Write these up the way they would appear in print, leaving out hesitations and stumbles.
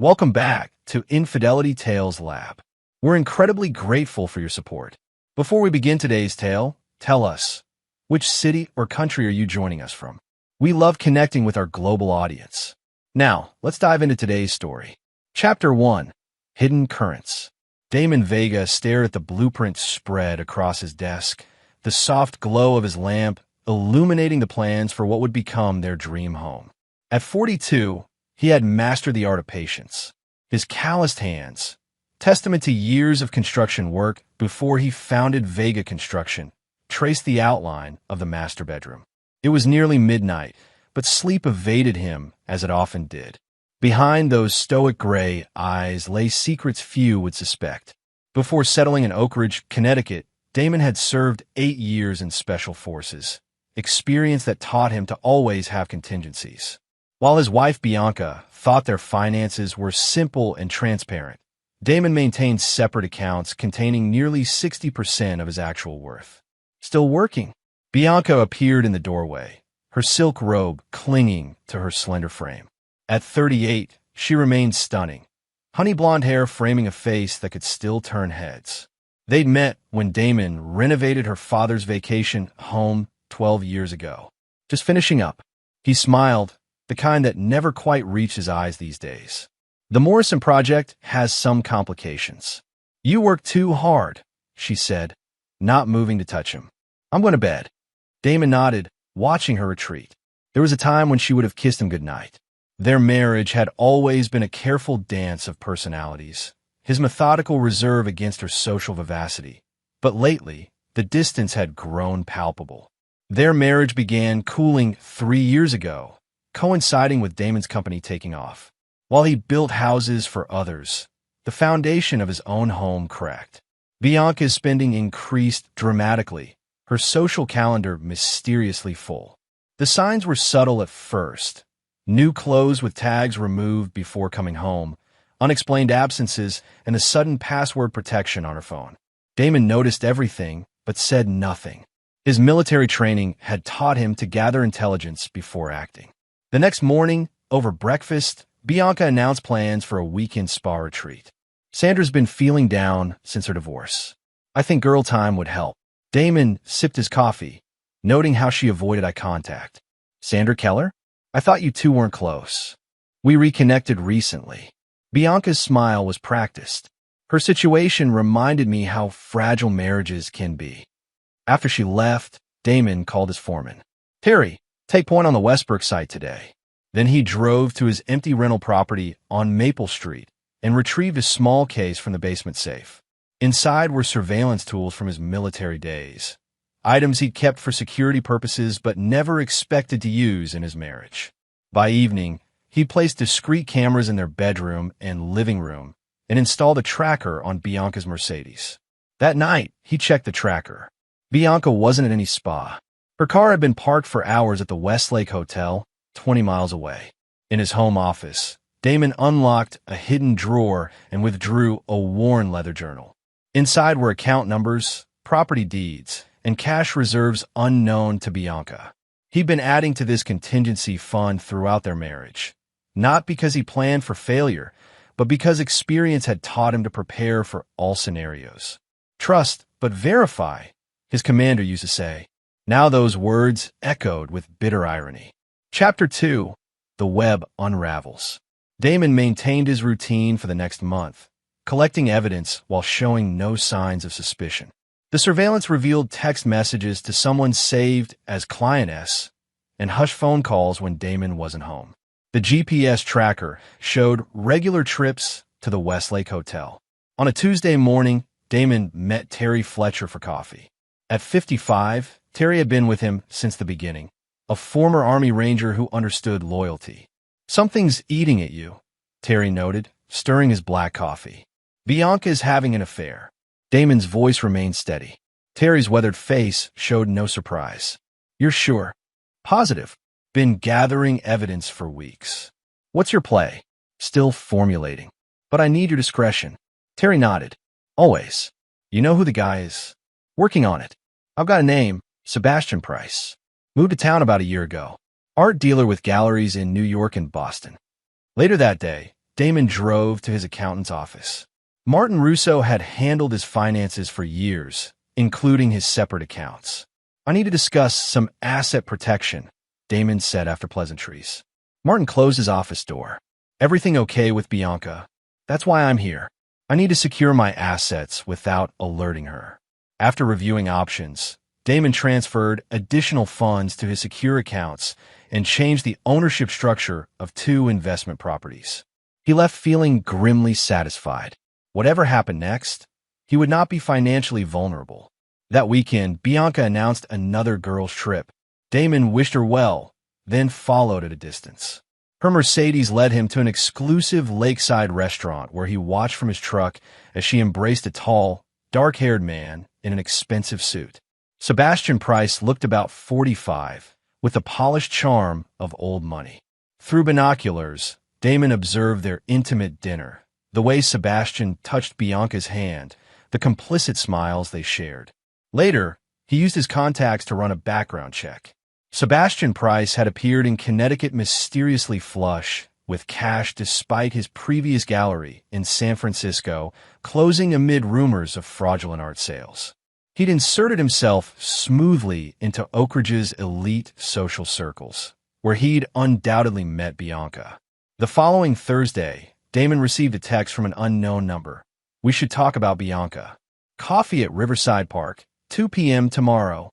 Welcome back to Infidelity Tales Lab. We're incredibly grateful for your support. Before we begin today's tale, tell us, which city or country are you joining us from? We love connecting with our global audience. Now, let's dive into today's story. Chapter 1, Hidden Currents. Damon Vega stared at the blueprint spread across his desk, the soft glow of his lamp illuminating the plans for what would become their dream home. At 42, he had mastered the art of patience. His calloused hands, testament to years of construction work before he founded Vega Construction, traced the outline of the master bedroom. It was nearly midnight, but sleep evaded him as it often did. Behind those stoic gray eyes lay secrets few would suspect. Before settling in Oak Ridge, Connecticut, Damon had served 8 years in special forces, experience that taught him to always have contingencies. While his wife Bianca thought their finances were simple and transparent, Damon maintained separate accounts containing nearly 60% of his actual worth. Still working? Bianca appeared in the doorway, her silk robe clinging to her slender frame. At 38, she remained stunning, honey blonde hair framing a face that could still turn heads. They'd met when Damon renovated her father's vacation home 12 years ago. Just finishing up. He smiled, the kind that never quite reached his eyes these days. The Morrison project has some complications. You work too hard, she said, not moving to touch him. I'm going to bed. Damon nodded, watching her retreat. There was a time when she would have kissed him goodnight. Their marriage had always been a careful dance of personalities, his methodical reserve against her social vivacity. But lately, the distance had grown palpable. Their marriage began cooling 3 years ago, coinciding with Damon's company taking off. While he built houses for others, the foundation of his own home cracked. Bianca's spending increased dramatically, her social calendar mysteriously full. The signs were subtle at first. New clothes with tags removed before coming home, unexplained absences, and a sudden password protection on her phone. Damon noticed everything, but said nothing. His military training had taught him to gather intelligence before acting. The next morning, over breakfast, Bianca announced plans for a weekend spa retreat. Sandra's been feeling down since her divorce. I think girl time would help. Damon sipped his coffee, noting how she avoided eye contact. Sandra Keller? I thought you two weren't close. We reconnected recently. Bianca's smile was practiced. Her situation reminded me how fragile marriages can be. After she left, Damon called his foreman. Terry, take point on the Westbrook site today. Then he drove to his empty rental property on Maple Street and retrieved a small case from the basement safe. Inside were surveillance tools from his military days, items he'd kept for security purposes but never expected to use in his marriage. By evening, he placed discreet cameras in their bedroom and living room and installed a tracker on Bianca's Mercedes. That night, he checked the tracker. Bianca wasn't at any spa. Her car had been parked for hours at the Westlake Hotel, 20 miles away. In his home office, Damon unlocked a hidden drawer and withdrew a worn leather journal. Inside were account numbers, property deeds, and cash reserves unknown to Bianca. He'd been adding to this contingency fund throughout their marriage, not because he planned for failure, but because experience had taught him to prepare for all scenarios. Trust, but verify, his commander used to say. Now those words echoed with bitter irony. Chapter 2, The Web Unravels. Damon maintained his routine for the next month, collecting evidence while showing no signs of suspicion. The surveillance revealed text messages to someone saved as Client S and hush phone calls when Damon wasn't home. The GPS tracker showed regular trips to the Westlake Hotel. On a Tuesday morning, Damon met Terry Fletcher for coffee. At 55, Terry had been with him since the beginning, a former Army Ranger who understood loyalty. Something's eating at you, Terry noted, stirring his black coffee. Bianca's having an affair. Damon's voice remained steady. Terry's weathered face showed no surprise. You're sure? Positive. Been gathering evidence for weeks. What's your play? Still formulating. But I need your discretion. Terry nodded. Always. You know who the guy is? Working on it. I've got a name, Sebastian Price. Moved to town about a year ago. Art dealer with galleries in New York and Boston. Later that day, Damon drove to his accountant's office. Martin Russo had handled his finances for years, including his separate accounts. "I need to discuss some asset protection," Damon said after pleasantries. Martin closed his office door. "Everything okay with Bianca? That's why I'm here. I need to secure my assets without alerting her." After reviewing options, Damon transferred additional funds to his secure accounts and changed the ownership structure of 2 investment properties. He left feeling grimly satisfied. Whatever happened next, he would not be financially vulnerable. That weekend, Bianca announced another girls' trip. Damon wished her well, then followed at a distance. Her Mercedes led him to an exclusive lakeside restaurant where he watched from his truck as she embraced a tall, dark-haired man in an expensive suit. Sebastian Price looked about 45, with the polished charm of old money. Through binoculars, Damon observed their intimate dinner, the way Sebastian touched Bianca's hand, the complicit smiles they shared. Later, he used his contacts to run a background check. Sebastian Price had appeared in Connecticut mysteriously flush, with cash despite his previous gallery in San Francisco, closing amid rumors of fraudulent art sales. He'd inserted himself smoothly into Oak Ridge's elite social circles, where he'd undoubtedly met Bianca. The following Thursday, Damon received a text from an unknown number. "We should talk about Bianca. Coffee at Riverside Park, 2 p.m. tomorrow."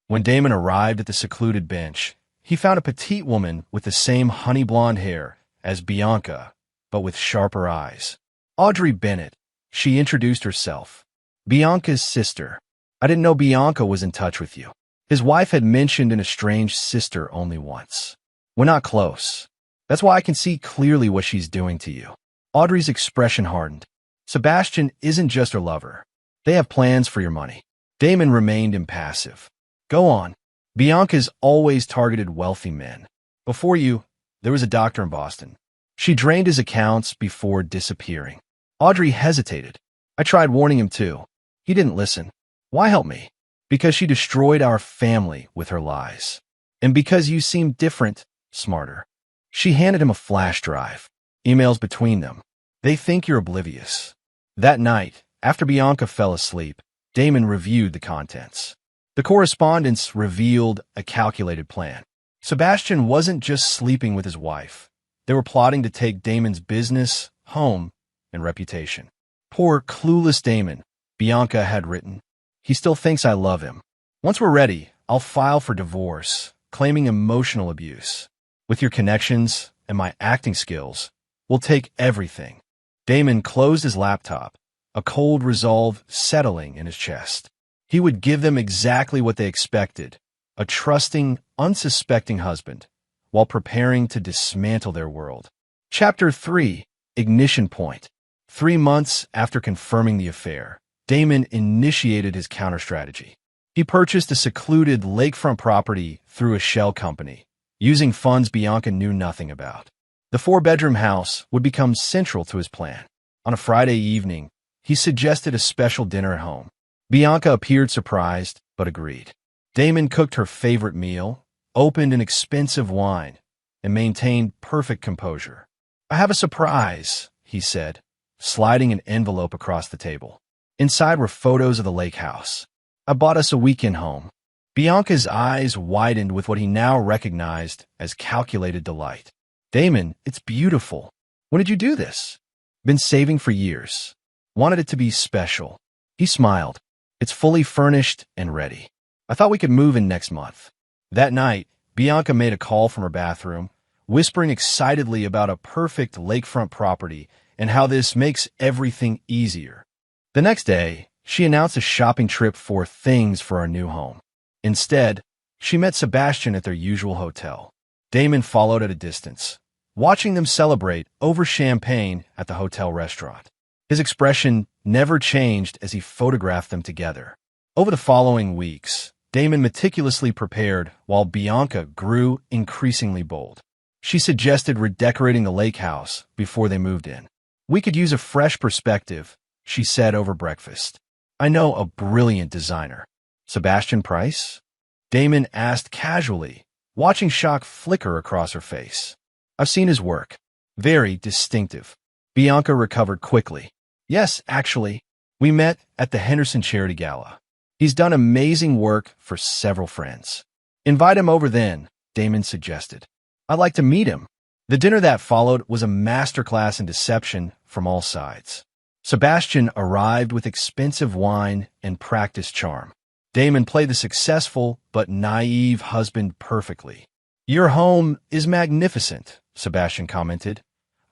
When Damon arrived at the secluded bench, he found a petite woman with the same honey blonde hair as Bianca, but with sharper eyes. "Audrey Bennett," she introduced herself. "Bianca's sister. I didn't know Bianca was in touch with you." His wife had mentioned an estranged sister only once. "We're not close. That's why I can see clearly what she's doing to you." Audrey's expression hardened. "Sebastian isn't just her lover. They have plans for your money." Damon remained impassive. "Go on." "Bianca's always targeted wealthy men. Before you, there was a doctor in Boston. She drained his accounts before disappearing." Audrey hesitated. "I tried warning him too. He didn't listen." "Why help me?" "Because she destroyed our family with her lies. And because you seem different, smarter." She handed him a flash drive. Emails between them. "They think you're oblivious." That night, after Bianca fell asleep, Damon reviewed the contents. The correspondence revealed a calculated plan. Sebastian wasn't just sleeping with his wife. They were plotting to take Damon's business, home, and reputation. "Poor, clueless Damon," Bianca had written. "He still thinks I love him. Once we're ready, I'll file for divorce, claiming emotional abuse. With your connections and my acting skills, we'll take everything." Damon closed his laptop, a cold resolve settling in his chest. He would give them exactly what they expected, a trusting, unsuspecting husband, while preparing to dismantle their world. Chapter 3: Ignition Point. 3 months after confirming the affair, Damon initiated his counter-strategy. He purchased a secluded lakefront property through a shell company, using funds Bianca knew nothing about. The 4-bedroom house would become central to his plan. On a Friday evening, he suggested a special dinner at home. Bianca appeared surprised, but agreed. Damon cooked her favorite meal, opened an expensive wine, and maintained perfect composure. "I have a surprise," he said, sliding an envelope across the table. Inside were photos of the lake house. "I bought us a weekend home." Bianca's eyes widened with what he now recognized as calculated delight. "Damon, it's beautiful. When did you do this?" "Been saving for years. Wanted it to be special." He smiled. "It's fully furnished and ready. I thought we could move in next month." That night, Bianca made a call from her bathroom, whispering excitedly about a perfect lakefront property and how this makes everything easier. The next day, she announced a shopping trip for things for our new home. Instead, she met Sebastian at their usual hotel. Damon followed at a distance, watching them celebrate over champagne at the hotel restaurant. His expression never changed as he photographed them together. Over the following weeks, Damon meticulously prepared while Bianca grew increasingly bold. She suggested redecorating the lake house before they moved in. "We could use a fresh perspective," she said over breakfast. "I know a brilliant designer." "Sebastian Price?" Damon asked casually, watching shock flicker across her face. "I've seen his work. Very distinctive. Bianca recovered quickly. Yes, actually. We met at the Henderson Charity Gala. He's done amazing work for several friends. Invite him over then, Damon suggested. I'd like to meet him. The dinner that followed was a masterclass in deception from all sides. Sebastian arrived with expensive wine and practiced charm. Damon played the successful but naive husband perfectly. Your home is magnificent, Sebastian commented,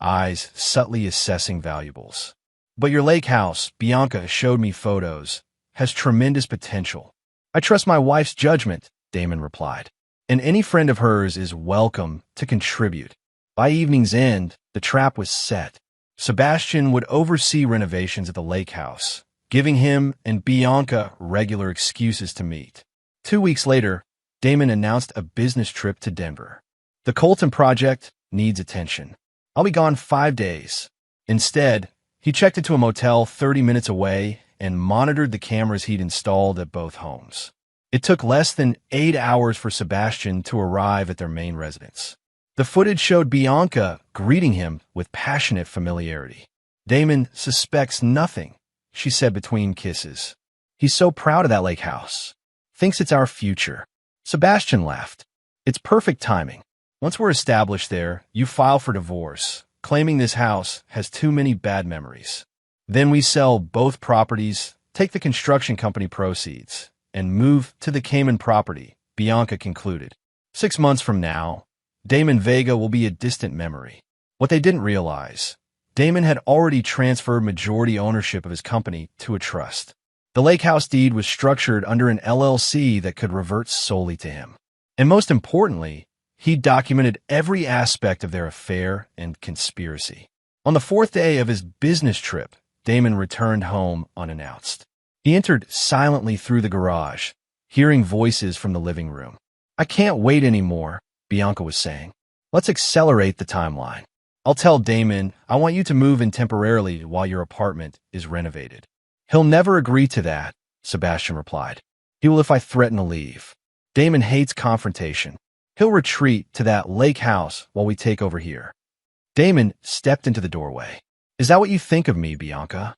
eyes subtly assessing valuables. But your lake house, Bianca showed me photos, has tremendous potential. I trust my wife's judgment, Damon replied. And any friend of hers is welcome to contribute. By evening's end, the trap was set. Sebastian would oversee renovations at the lake house, giving him and Bianca regular excuses to meet. 2 weeks later, Damon announced a business trip to Denver. The Colton project needs attention. I'll be gone 5 days. Instead, he checked into a motel 30 minutes away and monitored the cameras he'd installed at both homes. It took less than 8 hours for Sebastian to arrive at their main residence. The footage showed Bianca greeting him with passionate familiarity. Damon suspects nothing, she said between kisses. He's so proud of that lake house. Thinks it's our future. Sebastian laughed. It's perfect timing. Once we're established there, you file for divorce, claiming this house has too many bad memories. Then we sell both properties, take the construction company proceeds, and move to the Cayman property, Bianca concluded. 6 months from now, Damon Vega will be a distant memory. What they didn't realize, Damon had already transferred majority ownership of his company to a trust. The lake house deed was structured under an LLC that could revert solely to him. And most importantly, he documented every aspect of their affair and conspiracy. On the 4th day of his business trip, Damon returned home unannounced. He entered silently through the garage, hearing voices from the living room. I can't wait anymore, Bianca was saying. Let's accelerate the timeline. I'll tell Damon I want you to move in temporarily while your apartment is renovated. He'll never agree to that, Sebastian replied. He will if I threaten to leave. Damon hates confrontation. He'll retreat to that lake house while we take over here. Damon stepped into the doorway. Is that what you think of me, Bianca?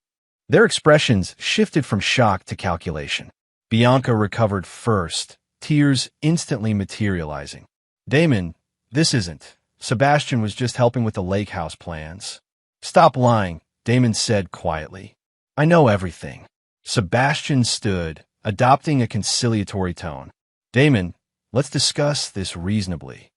Their expressions shifted from shock to calculation. Bianca recovered first, tears instantly materializing. Damon, this isn't. Sebastian was just helping with the lake house plans. Stop lying, Damon said quietly. I know everything. Sebastian stood, adopting a conciliatory tone. Damon, let's discuss this reasonably.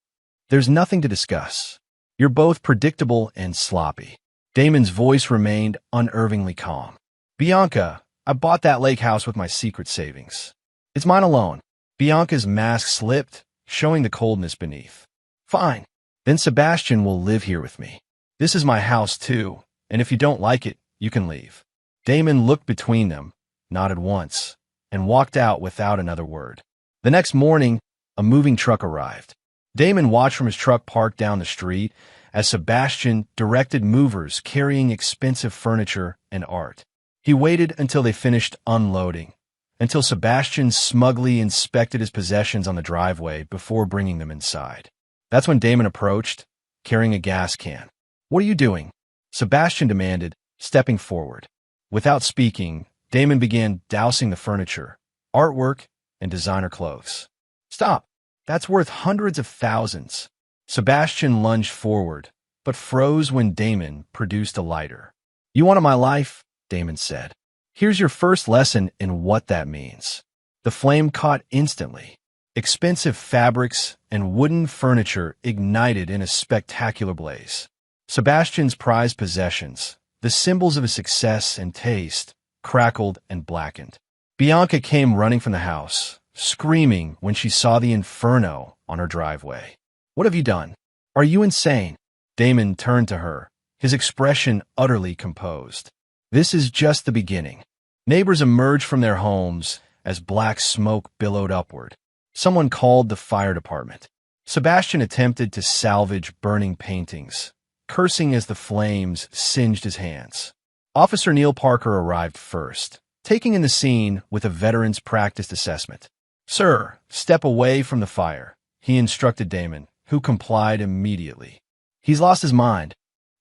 There's nothing to discuss. You're both predictable and sloppy. Damon's voice remained unervingly calm. Bianca, I bought that lake house with my secret savings. It's mine alone. Bianca's mask slipped, showing the coldness beneath. Fine. Then Sebastian will live here with me. This is my house too, and if you don't like it, you can leave. Damon looked between them, nodded once, and walked out without another word. The next morning, a moving truck arrived. Damon watched from his truck parked down the street as Sebastian directed movers carrying expensive furniture and art. He waited until they finished unloading, until Sebastian smugly inspected his possessions on the driveway before bringing them inside. That's when Damon approached, carrying a gas can. What are you doing? Sebastian demanded, stepping forward. Without speaking, Damon began dousing the furniture, artwork, and designer clothes. Stop. That's worth hundreds of thousands. Sebastian lunged forward, but froze when Damon produced a lighter. You wanted my life? Damon said. Here's your first lesson in what that means. The flame caught instantly. Expensive fabrics and wooden furniture ignited in a spectacular blaze. Sebastian's prized possessions, the symbols of his success and taste, crackled and blackened. Bianca came running from the house, screaming when she saw the inferno on her driveway. What have you done? Are you insane? Damon turned to her, his expression utterly composed. This is just the beginning. Neighbors emerged from their homes as black smoke billowed upward. Someone called the fire department. Sebastian attempted to salvage burning paintings, cursing as the flames singed his hands. Officer Neil Parker arrived first, taking in the scene with a veteran's practiced assessment. Sir, step away from the fire, he instructed Damon, who complied immediately. He's lost his mind.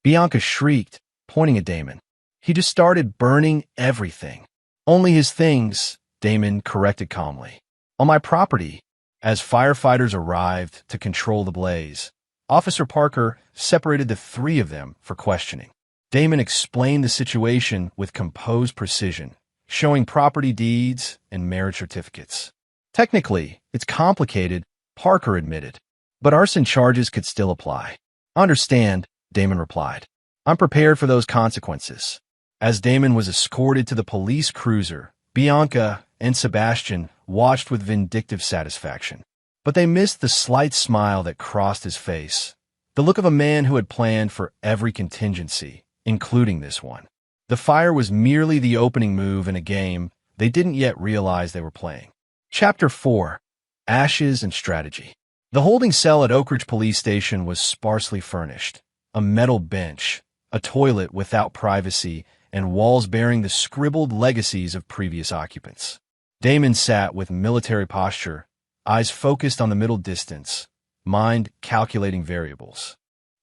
Bianca shrieked, pointing at Damon. He just started burning everything. Only his things, Damon corrected calmly. On my property. As firefighters arrived to control the blaze, Officer Parker separated the three of them for questioning. Damon explained the situation with composed precision, showing property deeds and marriage certificates. Technically, it's complicated, Parker admitted, but arson charges could still apply. Understand, Damon replied. I'm prepared for those consequences. As Damon was escorted to the police cruiser, Bianca and Sebastian watched with vindictive satisfaction. But they missed the slight smile that crossed his face, the look of a man who had planned for every contingency, including this one. The fire was merely the opening move in a game they didn't yet realize they were playing. Chapter 4. Ashes and Strategy. The holding cell at Oak Ridge Police Station was sparsely furnished. A metal bench, a toilet without privacy, and walls bearing the scribbled legacies of previous occupants. Damon sat with military posture, eyes focused on the middle distance, mind calculating variables.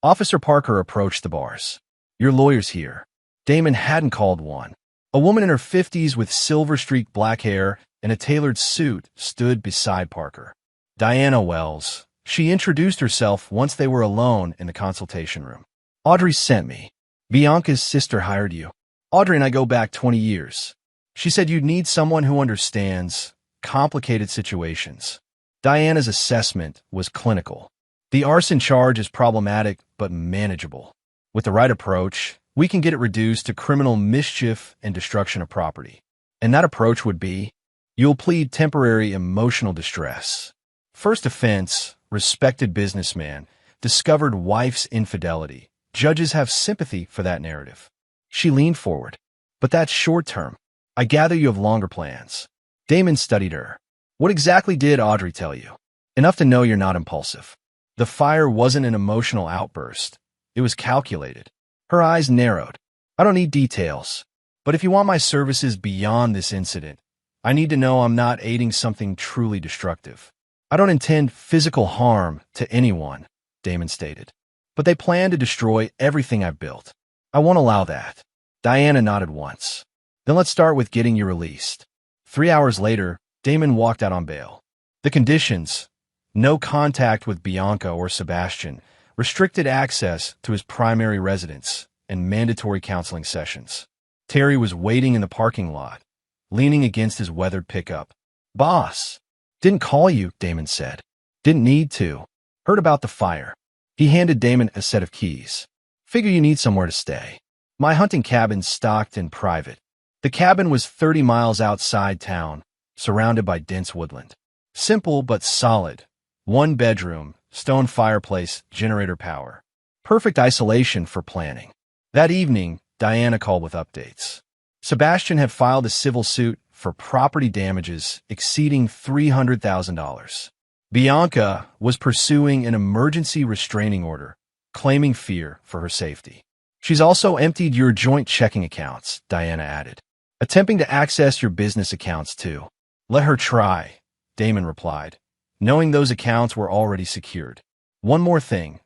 Officer Parker approached the bars. Your lawyer's here. Damon hadn't called one. A woman in her 50s with silver-streaked black hair and a tailored suit stood beside Parker. Diana Wells. She introduced herself once they were alone in the consultation room. Audrey sent me. Bianca's sister hired you. Audrey and I go back 20 years. She said you'd need someone who understands complicated situations. Diana's assessment was clinical. The arson charge is problematic but manageable. With the right approach, we can get it reduced to criminal mischief and destruction of property. And that approach would be, you'll plead temporary emotional distress. First offense, respected businessman, discovered wife's infidelity. Judges have sympathy for that narrative. She leaned forward. But that's short term. I gather you have longer plans. Damon studied her. What exactly did Audrey tell you? Enough to know you're not impulsive. The fire wasn't an emotional outburst. It was calculated. Her eyes narrowed. I don't need details. But if you want my services beyond this incident, I need to know I'm not aiding something truly destructive. I don't intend physical harm to anyone, Damon stated. But they plan to destroy everything I've built. I won't allow that. Diana nodded once. Then let's start with getting you released. 3 hours later, Damon walked out on bail. The conditions: no contact with Bianca or Sebastian, restricted access to his primary residence, and mandatory counseling sessions. Terry was waiting in the parking lot, leaning against his weathered pickup. Boss. Didn't call you, Damon said. Didn't need to. Heard about the fire. He handed Damon a set of keys. Figure you need somewhere to stay. My hunting cabin's stocked and private. The cabin was 30 miles outside town, surrounded by dense woodland. Simple but solid. 1 bedroom, stone fireplace, generator power. Perfect isolation for planning. That evening, Diana called with updates. Sebastian had filed a civil suit for property damages exceeding $300,000. Bianca was pursuing an emergency restraining order, claiming fear for her safety. She's also emptied your joint checking accounts, Diana added. Attempting to access your business accounts too. Let her try, Damon replied, knowing those accounts were already secured. One more thing.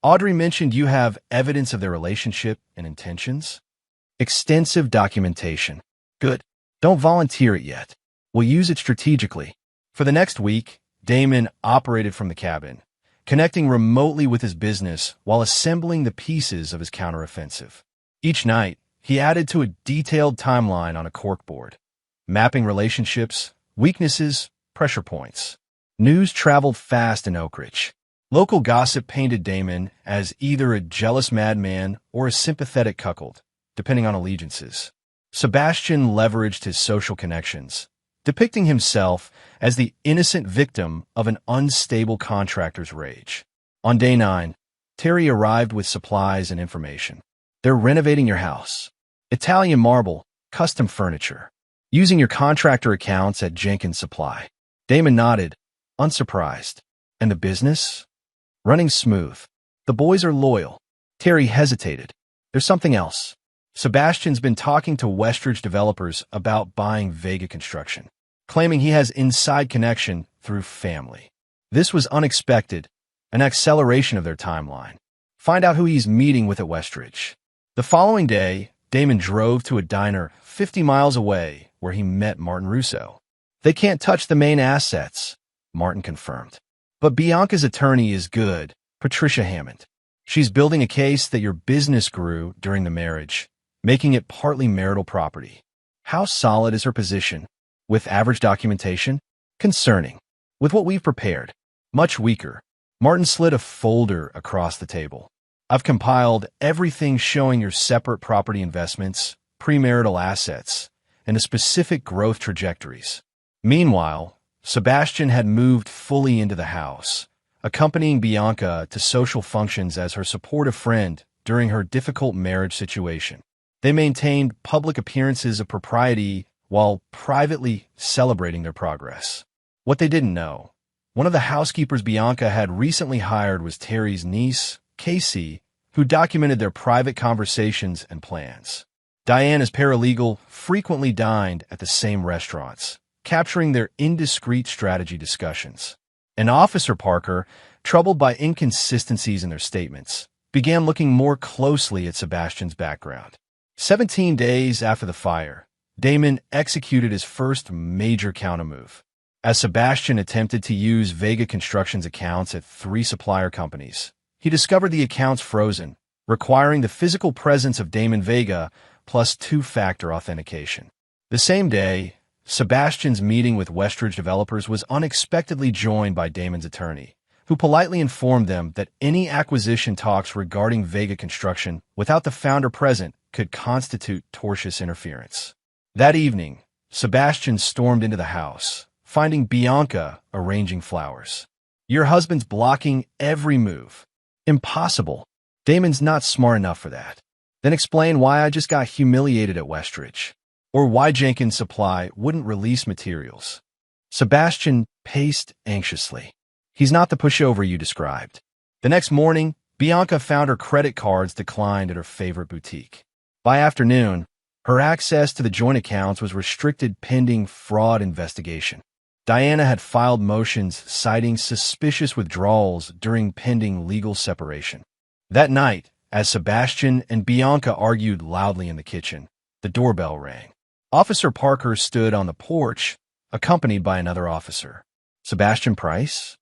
Audrey mentioned you have evidence of their relationship and intentions? Extensive documentation. Good. Don't volunteer it yet. We'll use it strategically. For the next week, Damon operated from the cabin, connecting remotely with his business while assembling the pieces of his counteroffensive. Each night, he added to a detailed timeline on a corkboard, mapping relationships, weaknesses, pressure points. News traveled fast in Oak Ridge. Local gossip painted Damon as either a jealous madman or a sympathetic cuckold, depending on allegiances. Sebastian leveraged his social connections, depicting himself as the innocent victim of an unstable contractor's rage. On day 9, Terry arrived with supplies and information. They're renovating your house. Italian marble, custom furniture. Using your contractor accounts at Jenkins Supply. Damon nodded, unsurprised. And the business? Running smooth. The boys are loyal. Terry hesitated. There's something else. Sebastian's been talking to Westridge developers about buying Vega Construction, claiming he has inside connection through family. This was unexpected, an acceleration of their timeline. Find out who he's meeting with at Westridge. The following day, Damon drove to a diner 50 miles away where he met Martin Russo. They can't touch the main assets, Martin confirmed. But Bianca's attorney is good, Patricia Hammond. She's building a case that your business grew during the marriage, making it partly marital property. How solid is her position? With average documentation? Concerning. With what we've prepared? Much weaker. Martin slid a folder across the table. I've compiled everything showing your separate property investments, premarital assets, and the specific growth trajectories. Meanwhile, Sebastian had moved fully into the house, accompanying Bianca to social functions as her supportive friend during her difficult marriage situation. They maintained public appearances of propriety while privately celebrating their progress. What they didn't know, one of the housekeepers Bianca had recently hired was Terry's niece, Casey, who documented their private conversations and plans. Diana's paralegal frequently dined at the same restaurants, capturing their indiscreet strategy discussions. And Officer Parker, troubled by inconsistencies in their statements, began looking more closely at Sebastian's background. 17 days after the fire, Damon executed his first major countermove. As Sebastian attempted to use Vega Construction's accounts at 3 supplier companies, he discovered the accounts frozen, requiring the physical presence of Damon Vega plus 2-factor authentication. The same day, Sebastian's meeting with Westridge developers was unexpectedly joined by Damon's attorney, who politely informed them that any acquisition talks regarding Vega Construction without the founder present could constitute tortious interference. That evening, Sebastian stormed into the house, finding Bianca arranging flowers. Your husband's blocking every move. Impossible. Damon's not smart enough for that. Then explain why I just got humiliated at Westridge, or why Jenkins Supply wouldn't release materials. Sebastian paced anxiously. He's not the pushover you described. The next morning, Bianca found her credit cards declined at her favorite boutique. By afternoon, her access to the joint accounts was restricted pending fraud investigation. Diana had filed motions citing suspicious withdrawals during pending legal separation. That night, as Sebastian and Bianca argued loudly in the kitchen, the doorbell rang. Officer Parker stood on the porch, accompanied by another officer. Sebastian Price?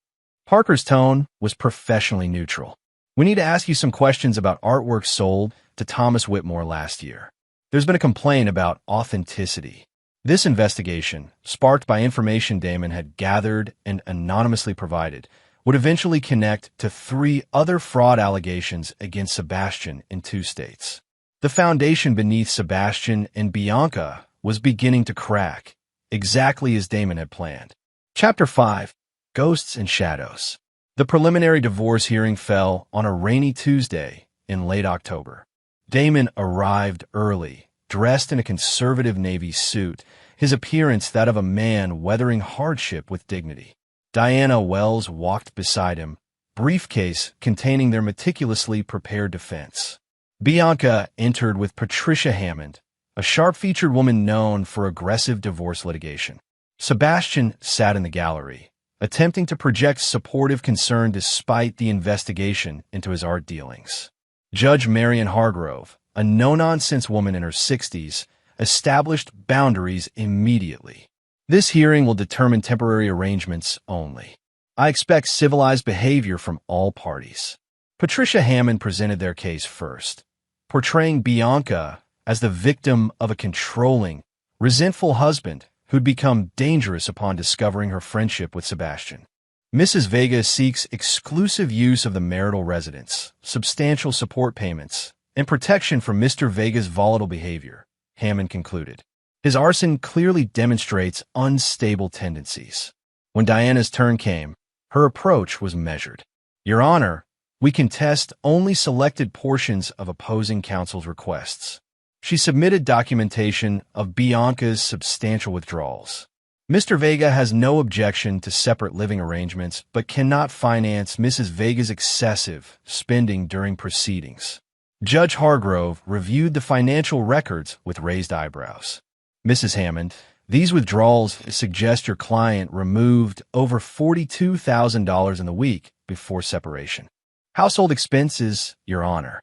Parker's tone was professionally neutral. We need to ask you some questions about artwork sold to Thomas Whitmore last year. There's been a complaint about authenticity. This investigation, sparked by information Damon had gathered and anonymously provided, would eventually connect to 3 other fraud allegations against Sebastian in 2 states. The foundation beneath Sebastian and Bianca was beginning to crack, exactly as Damon had planned. Chapter 5. Ghosts and Shadows. The preliminary divorce hearing fell on a rainy Tuesday in late October. Damon arrived early, dressed in a conservative navy suit, his appearance that of a man weathering hardship with dignity. Diana Wells walked beside him, briefcase containing their meticulously prepared defense. Bianca entered with Patricia Hammond, a sharp-featured woman known for aggressive divorce litigation. Sebastian sat in the gallery, attempting to project supportive concern despite the investigation into his art dealings. Judge Marion Hargrove, a no-nonsense woman in her 60s, established boundaries immediately. This hearing will determine temporary arrangements only. I expect civilized behavior from all parties. Patricia Hammond presented their case first, portraying Bianca as the victim of a controlling, resentful husband who'd become dangerous upon discovering her friendship with Sebastian. Mrs. Vega seeks exclusive use of the marital residence, substantial support payments, and protection from Mr. Vega's volatile behavior, Hammond concluded. His arson clearly demonstrates unstable tendencies. When Diana's turn came, her approach was measured. Your Honor, we contest only selected portions of opposing counsel's requests. She submitted documentation of Bianca's substantial withdrawals. Mr. Vega has no objection to separate living arrangements, but cannot finance Mrs. Vega's excessive spending during proceedings. Judge Hargrove reviewed the financial records with raised eyebrows. Mrs. Hammond, these withdrawals suggest your client removed over $42,000 in the week before separation. Household expenses, Your Honor.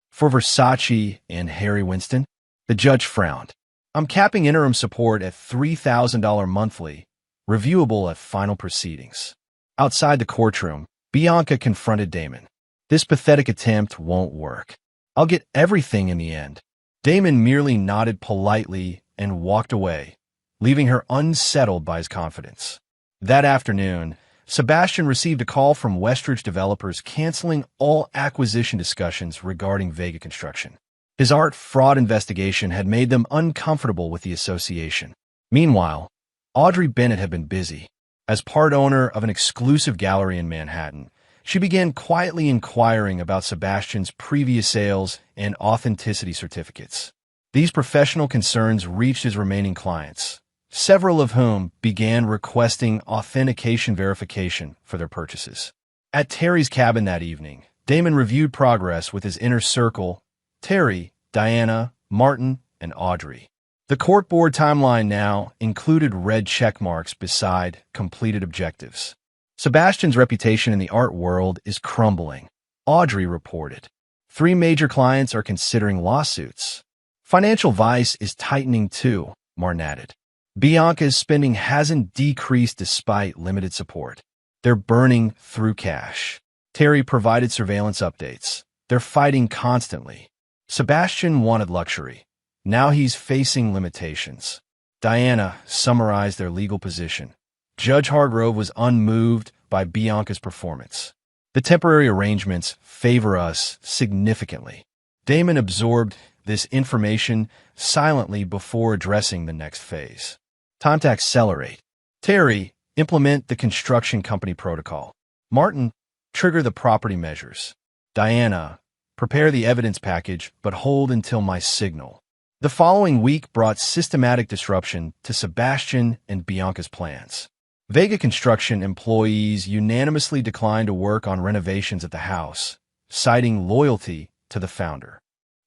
For Versace and Harry Winston, the judge frowned. I'm capping interim support at $3,000 monthly, reviewable at final proceedings. Outside the courtroom, Bianca confronted Damon. This pathetic attempt won't work. I'll get everything in the end. Damon merely nodded politely and walked away, leaving her unsettled by his confidence. That afternoon, Sebastian received a call from Westridge developers canceling all acquisition discussions regarding Vega Construction. His art fraud investigation had made them uncomfortable with the association. Meanwhile, Audrey Bennett had been busy. As part owner of an exclusive gallery in Manhattan, she began quietly inquiring about Sebastian's previous sales and authenticity certificates. These professional concerns reached his remaining clients, several of whom began requesting authentication verification for their purchases. At Terry's cabin that evening, Damon reviewed progress with his inner circle: Terry, Diana, Martin, and Audrey. The court board timeline now included red check marks beside completed objectives. Sebastian's reputation in the art world is crumbling, Audrey reported. 3 major clients are considering lawsuits. Financial vice is tightening too, Martin added. Bianca's spending hasn't decreased despite limited support. They're burning through cash. Terry provided surveillance updates. They're fighting constantly. Sebastian wanted luxury. Now he's facing limitations. Diana summarized their legal position. Judge Hargrove was unmoved by Bianca's performance. The temporary arrangements favor us significantly. Damon absorbed this information silently before addressing the next phase. Time to accelerate. Terry, implement the construction company protocol. Martin, trigger the property measures. Diana, prepare the evidence package, but hold until my signal. The following week brought systematic disruption to Sebastian and Bianca's plans. Vega Construction employees unanimously declined to work on renovations at the house, citing loyalty to the founder.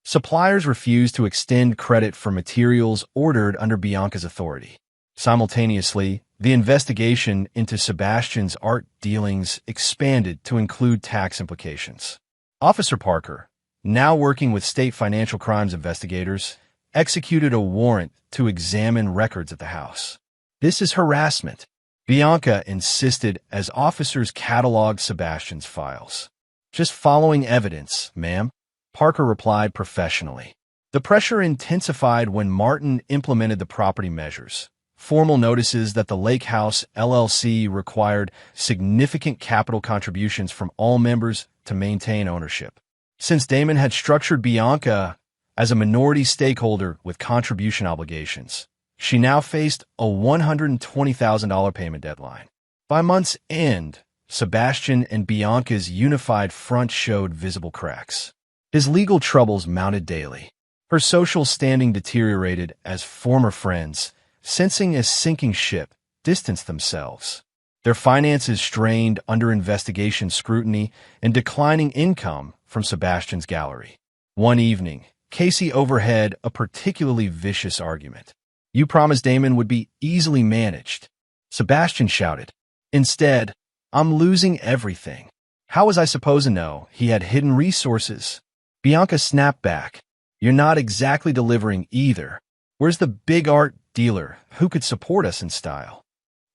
Suppliers refused to extend credit for materials ordered under Bianca's authority. Simultaneously, the investigation into Sebastian's art dealings expanded to include tax implications. Officer Parker, now working with state financial crimes investigators, executed a warrant to examine records at the house. This is harassment, Bianca insisted as officers cataloged Sebastian's files. Just following evidence, ma'am, Parker replied professionally. The pressure intensified when Martin implemented the property measures. Formal notices that the Lake House LLC required significant capital contributions from all members to maintain ownership. Since Damon had structured Bianca as a minority stakeholder with contribution obligations, she now faced a $120,000 payment deadline. By month's end, Sebastian and Bianca's unified front showed visible cracks. His legal troubles mounted daily. Her social standing deteriorated as former friends, sensing a sinking ship, distanced themselves. Their finances strained under investigation scrutiny and declining income from Sebastian's gallery. One evening, Casey overheard a particularly vicious argument. "You promised Damon would be easily managed," Sebastian shouted. "Instead, I'm losing everything. How was I supposed to know he had hidden resources?" Bianca snapped back. "You're not exactly delivering either. Where's the big art dealer who could support us in style?"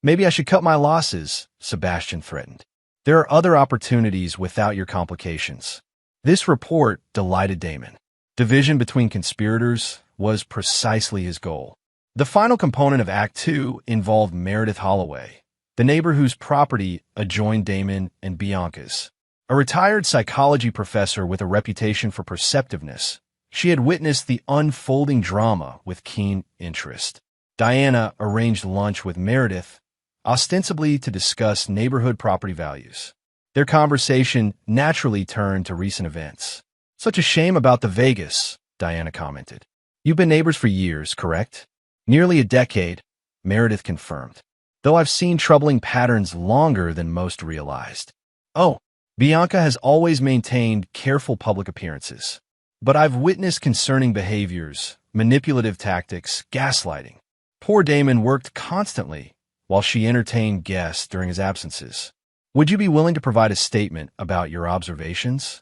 "Maybe I should cut my losses," Sebastian threatened. "There are other opportunities without your complications." This report delighted Damon. Division between conspirators was precisely his goal. The final component of Act 2 involved Meredith Holloway, the neighbor whose property adjoined Damon and Bianca's. A retired psychology professor with a reputation for perceptiveness, she had witnessed the unfolding drama with keen interest. Diana arranged lunch with Meredith, ostensibly to discuss neighborhood property values. Their conversation naturally turned to recent events. "Such a shame about the Vegas," Diana commented. "You've been neighbors for years, correct?" "Nearly a decade," Meredith confirmed, "though I've seen troubling patterns longer than most realized." "Oh, Bianca has always maintained careful public appearances. But I've witnessed concerning behaviors, manipulative tactics, gaslighting. Poor Damon worked constantly while she entertained guests during his absences." Would you be willing to provide a statement about your observations?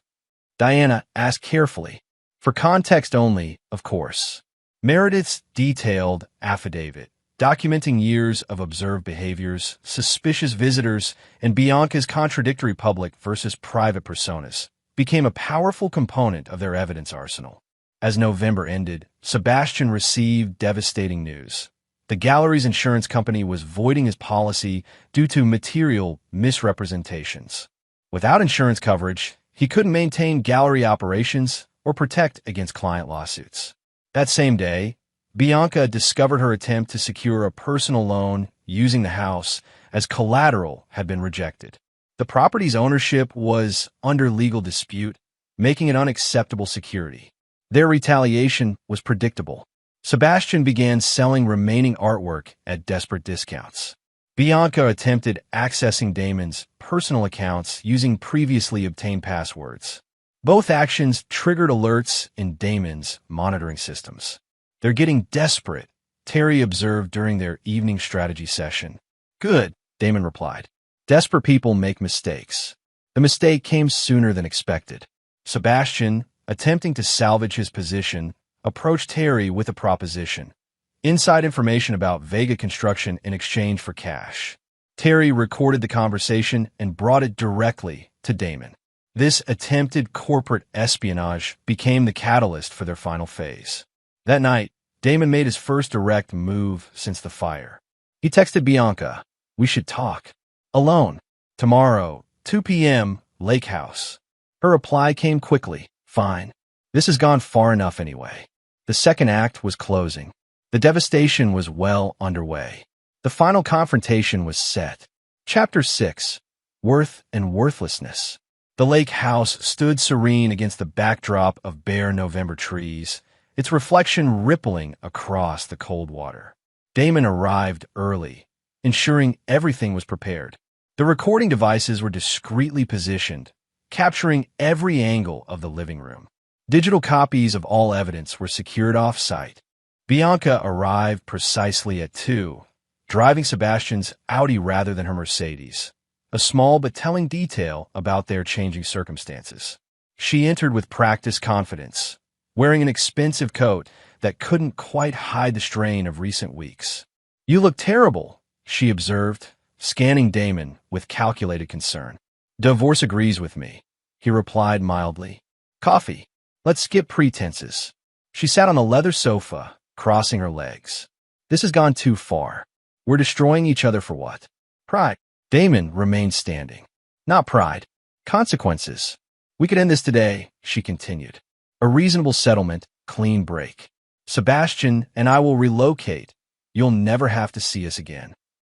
Diana asked carefully. For context only, of course. Meredith's detailed affidavit, documenting years of observed behaviors, suspicious visitors, and Bianca's contradictory public versus private personas, became a powerful component of their evidence arsenal. As November ended, Sebastian received devastating news. The gallery's insurance company was voiding his policy due to material misrepresentations. Without insurance coverage, he couldn't maintain gallery operations or protect against client lawsuits. That same day, Bianca discovered her attempt to secure a personal loan using the house as collateral had been rejected. The property's ownership was under legal dispute, making it unacceptable security. Their retaliation was predictable. Sebastian began selling remaining artwork at desperate discounts. Bianca attempted accessing Damon's personal accounts using previously obtained passwords. Both actions triggered alerts in Damon's monitoring systems. They're getting desperate, Terry observed during their evening strategy session. Good, Damon replied. Desperate people make mistakes. The mistake came sooner than expected. Sebastian, attempting to salvage his position, approached Terry with a proposition. Inside information about Vega construction in exchange for cash. Terry recorded the conversation and brought it directly to Damon. This attempted corporate espionage became the catalyst for their final phase. That night, Damon made his first direct move since the fire. He texted Bianca, "We should talk. Alone. Tomorrow, 2 p.m., Lake House." Her reply came quickly, "Fine. This has gone far enough anyway." The second act was closing. The devastation was well underway. The final confrontation was set. Chapter 6. Worth and Worthlessness. The lake house stood serene against the backdrop of bare November trees, its reflection rippling across the cold water. Damon arrived early, ensuring everything was prepared. The recording devices were discreetly positioned, capturing every angle of the living room. Digital copies of all evidence were secured off-site. Bianca arrived precisely at 2, driving Sebastian's Audi rather than her Mercedes, a small but telling detail about their changing circumstances. She entered with practiced confidence, wearing an expensive coat that couldn't quite hide the strain of recent weeks. "You look terrible," she observed, scanning Damon with calculated concern. "Divorce agrees with me," he replied mildly. "Coffee. Let's skip pretenses." She sat on a leather sofa, crossing her legs. "This has gone too far. We're destroying each other for what? Pride." Damon remained standing. "Not pride. Consequences. We could end this today," she continued. "A reasonable settlement, clean break. Sebastian and I will relocate. You'll never have to see us again."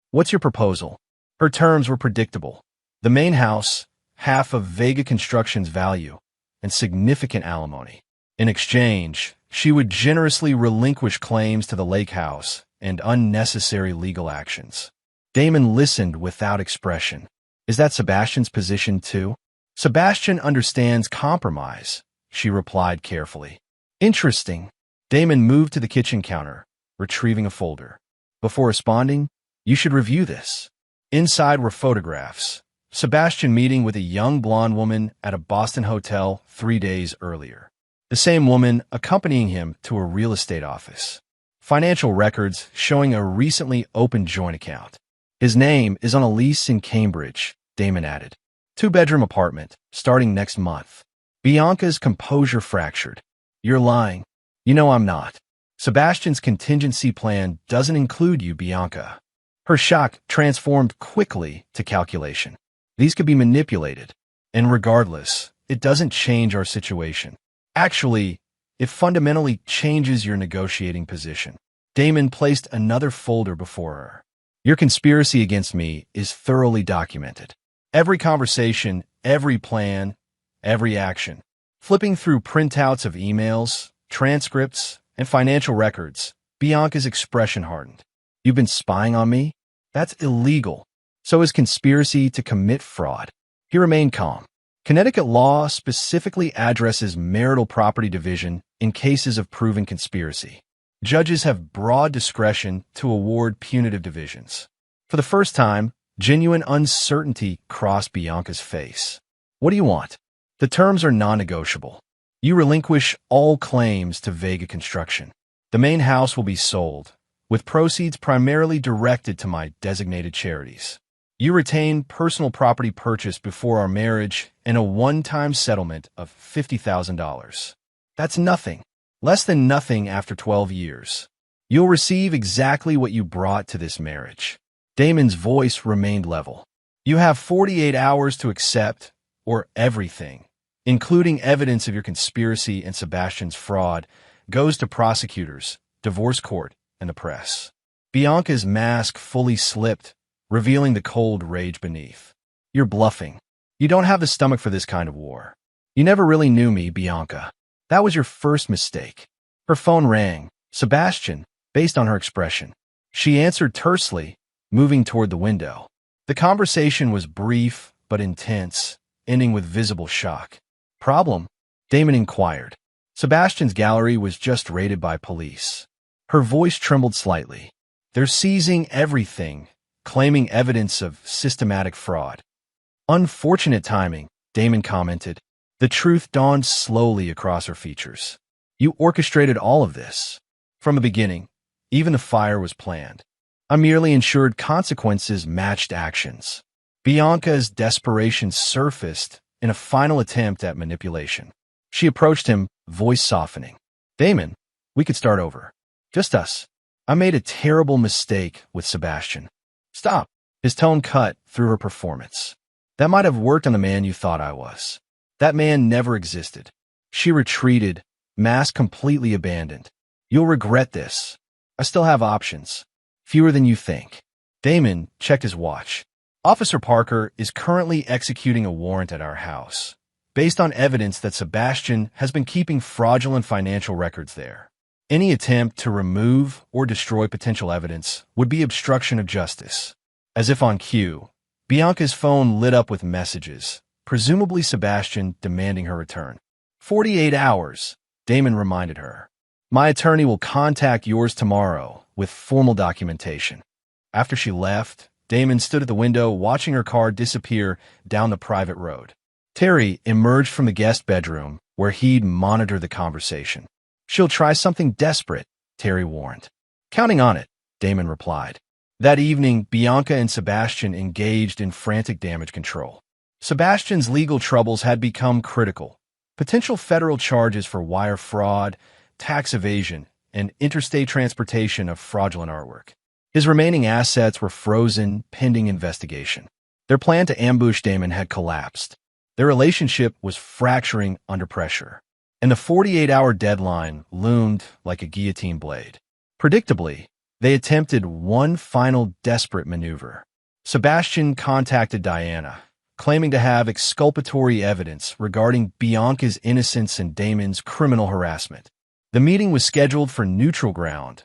"What's your proposal?" Her terms were predictable. The main house, half of Vega Construction's value, and significant alimony. In exchange, she would generously relinquish claims to the lake house and unnecessary legal actions. Damon listened without expression. "Is that Sebastian's position too?" "Sebastian understands compromise," she replied carefully. "Interesting." Damon moved to the kitchen counter, retrieving a folder. Before responding, "You should review this." Inside were photographs. Sebastian meeting with a young blonde woman at a Boston hotel 3 days earlier. The same woman accompanying him to a real estate office. Financial records showing a recently opened joint account. "His name is on a lease in Cambridge," Damon added. 2-bedroom apartment, starting next month. Bianca's composure fractured. "You're lying. You know I'm not. Sebastian's contingency plan doesn't include you, Bianca." Her shock transformed quickly to calculation. "These could be manipulated. And regardless, it doesn't change our situation. Actually, it fundamentally changes your negotiating position." Damon placed another folder before her. "Your conspiracy against me is thoroughly documented. Every conversation, every plan, every action." Flipping through printouts of emails, transcripts, and financial records, Bianca's expression hardened. "You've been spying on me? That's illegal. So is conspiracy to commit fraud." He remained calm. Connecticut law specifically addresses marital property division in cases of proven conspiracy. Judges have broad discretion to award punitive divisions. For the first time, Genuine uncertainty crossed Bianca's face. What do you want? The terms are non-negotiable. You relinquish all claims to Vega Construction. The main house will be sold, with proceeds primarily directed to my designated charities. You retain personal property purchased before our marriage and a one-time settlement of $50,000. That's nothing. Less than nothing after 12 years. You'll receive exactly what you brought to this marriage. Damon's voice remained level. You have 48 hours to accept, or everything, including evidence of your conspiracy and Sebastian's fraud, goes to prosecutors, divorce court, and the press. Bianca's mask fully slipped, revealing the cold rage beneath. You're bluffing. You don't have the stomach for this kind of war. You never really knew me, Bianca. That was your first mistake. Her phone rang. Sebastian, based on her expression. She answered tersely, moving toward the window. The conversation was brief but intense, ending with visible shock. Problem? Damon inquired. Sebastian's gallery was just raided by police. Her voice trembled slightly. They're seizing everything, claiming evidence of systematic fraud. Unfortunate timing, Damon commented. The truth dawned slowly across her features. You orchestrated all of this. From the beginning, even the fire was planned. I merely ensured consequences matched actions. Bianca's desperation surfaced in a final attempt at manipulation. She approached him, voice softening. Damon, we could start over. Just us. I made a terrible mistake with Sebastian. Stop. His tone cut through her performance. That might have worked on the man you thought I was. That man never existed. She retreated, mask completely abandoned. You'll regret this. I still have options. Fewer than you think. Damon checked his watch. Officer Parker is currently executing a warrant at our house, based on evidence that Sebastian has been keeping fraudulent financial records there. Any attempt to remove or destroy potential evidence would be obstruction of justice. As if on cue, Bianca's phone lit up with messages, presumably Sebastian demanding her return. 48 hours, Damon reminded her. My attorney will contact yours tomorrow with formal documentation. After she left, Damon stood at the window watching her car disappear down the private road. Terry emerged from the guest bedroom where he'd monitored the conversation. She'll try something desperate, Terry warned. Counting on it, Damon replied. That evening, Bianca and Sebastian engaged in frantic damage control. Sebastian's legal troubles had become critical. Potential federal charges for wire fraud, tax evasion, and interstate transportation of fraudulent artwork. His remaining assets were frozen pending investigation. Their plan to ambush Damon had collapsed. Their relationship was fracturing under pressure, and the 48-hour deadline loomed like a guillotine blade. Predictably, they attempted one final desperate maneuver. Sebastian contacted Diana, claiming to have exculpatory evidence regarding Bianca's innocence and Damon's criminal harassment. The meeting was scheduled for neutral ground,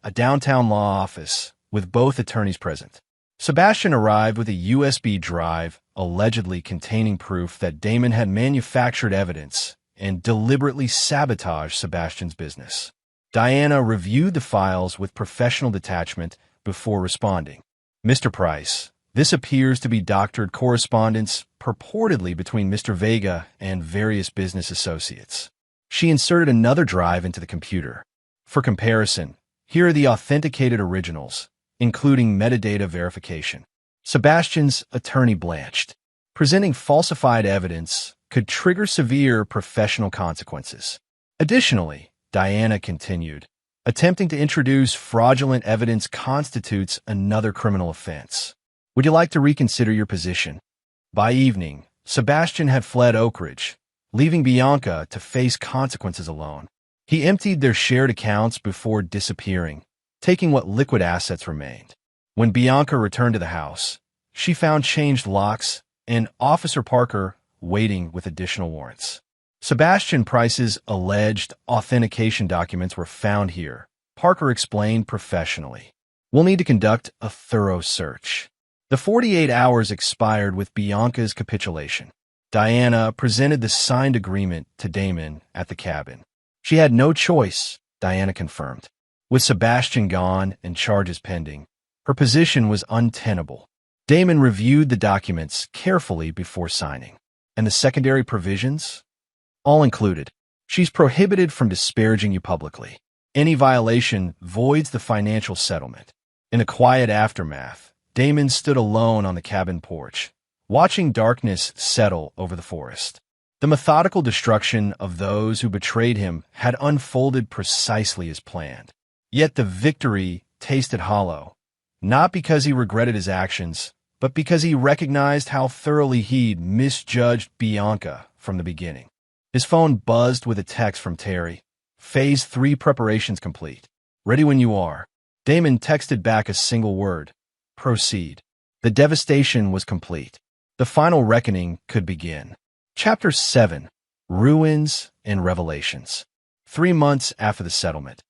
a downtown law office, with both attorneys present. Sebastian arrived with a USB drive allegedly containing proof that Damon had manufactured evidence and deliberately sabotaged Sebastian's business. Diana reviewed the files with professional detachment before responding. Mr. Price, this appears to be doctored correspondence purportedly between Mr. Vega and various business associates. She inserted another drive into the computer. For comparison, here are the authenticated originals, including metadata verification. Sebastian's attorney blanched. Presenting falsified evidence could trigger severe professional consequences. Additionally, Diana continued, attempting to introduce fraudulent evidence constitutes another criminal offense. Would you like to reconsider your position? By evening, Sebastian had fled Oak Ridge, leaving Bianca to face consequences alone. He emptied their shared accounts before disappearing, taking what liquid assets remained. When Bianca returned to the house, she found changed locks and Officer Parker waiting with additional warrants. Sebastian Price's alleged authentication documents were found here, Parker explained professionally. We'll need to conduct a thorough search. The 48 hours expired with Bianca's capitulation. Diana presented the signed agreement to Damon at the cabin. She had no choice, Diana confirmed. With Sebastian gone and charges pending, her position was untenable. Damon reviewed the documents carefully before signing. And the secondary provisions? All included. She's prohibited from disparaging you publicly. Any violation voids the financial settlement. In the quiet aftermath, Damon stood alone on the cabin porch, watching darkness settle over the forest. The methodical destruction of those who betrayed him had unfolded precisely as planned. Yet the victory tasted hollow, not because he regretted his actions, but because he recognized how thoroughly he'd misjudged Bianca from the beginning. His phone buzzed with a text from Terry. Phase 3 preparations complete. Ready when you are. Damon texted back a single word. Proceed. The devastation was complete. The final reckoning could begin. Chapter 7. Ruins and Revelations. 3 months after the settlement,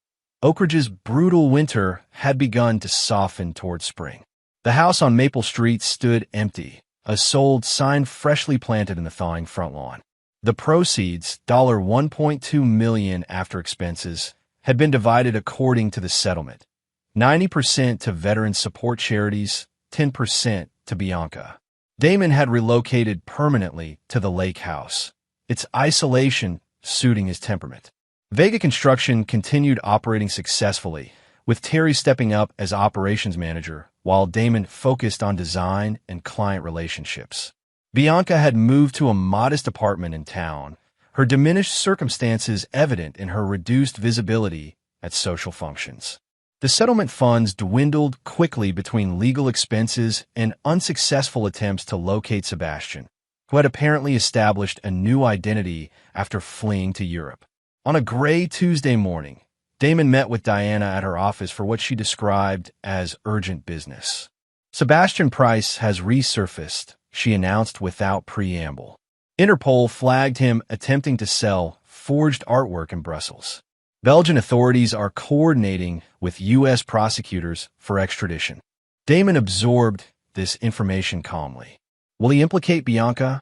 Oak Ridge's brutal winter had begun to soften toward spring. The house on Maple Street stood empty, a sold sign freshly planted in the thawing front lawn. The proceeds, $1.2 million after expenses, had been divided according to the settlement. 90% to veteran support charities, 10% to Bianca. Damon had relocated permanently to the lake house, its isolation suiting his temperament. Vega Construction continued operating successfully, with Terry stepping up as operations manager, while Damon focused on design and client relationships. Bianca had moved to a modest apartment in town, her diminished circumstances evident in her reduced visibility at social functions. The settlement funds dwindled quickly between legal expenses and unsuccessful attempts to locate Sebastian, who had apparently established a new identity after fleeing to Europe. On a gray Tuesday morning, Damon met with Diana at her office for what she described as urgent business. Sebastian Price has resurfaced, she announced without preamble. Interpol flagged him attempting to sell forged artwork in Brussels. Belgian authorities are coordinating with U.S. prosecutors for extradition. Damon absorbed this information calmly. Will he implicate Bianca?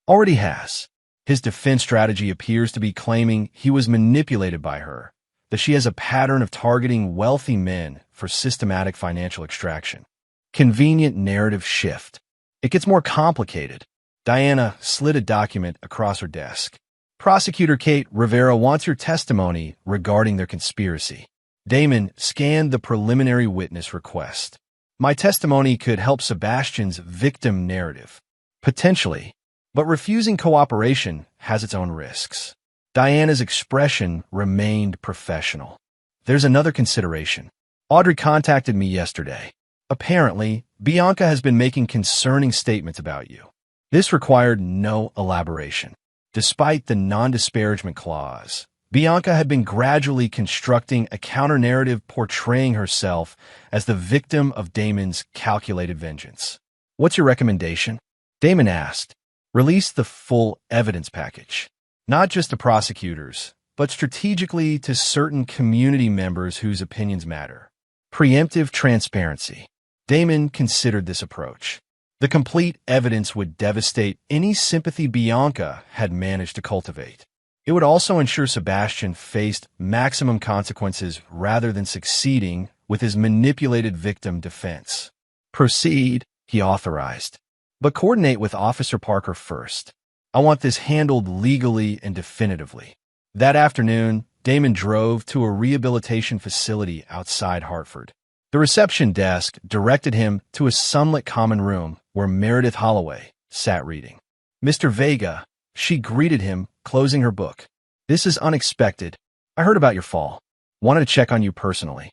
Already has. His defense strategy appears to be claiming he was manipulated by her, that she has a pattern of targeting wealthy men for systematic financial extraction. Convenient narrative shift. It gets more complicated. Diana slid a document across her desk. Prosecutor Kate Rivera wants your testimony regarding their conspiracy. Damon scanned the preliminary witness request. My testimony could help Sebastian's victim narrative. Potentially. But refusing cooperation has its own risks. Diana's expression remained professional. There's another consideration. Audrey contacted me yesterday. Apparently, Bianca has been making concerning statements about you. This required no elaboration. Despite the non-disparagement clause, Bianca had been gradually constructing a counter-narrative portraying herself as the victim of Damon's calculated vengeance. What's your recommendation? Damon asked. Release the full evidence package. Not just to prosecutors, but strategically to certain community members whose opinions matter. Preemptive transparency. Damon considered this approach. The complete evidence would devastate any sympathy Bianca had managed to cultivate. It would also ensure Sebastian faced maximum consequences rather than succeeding with his manipulated victim defense. Proceed, he authorized. But coordinate with Officer Parker first. I want this handled legally and definitively. That afternoon, Damon drove to a rehabilitation facility outside Hartford. The reception desk directed him to a sunlit common room where Meredith Holloway sat reading. Mr. Vega, she greeted him, closing her book. This is unexpected. I heard about your fall. Wanted to check on you personally.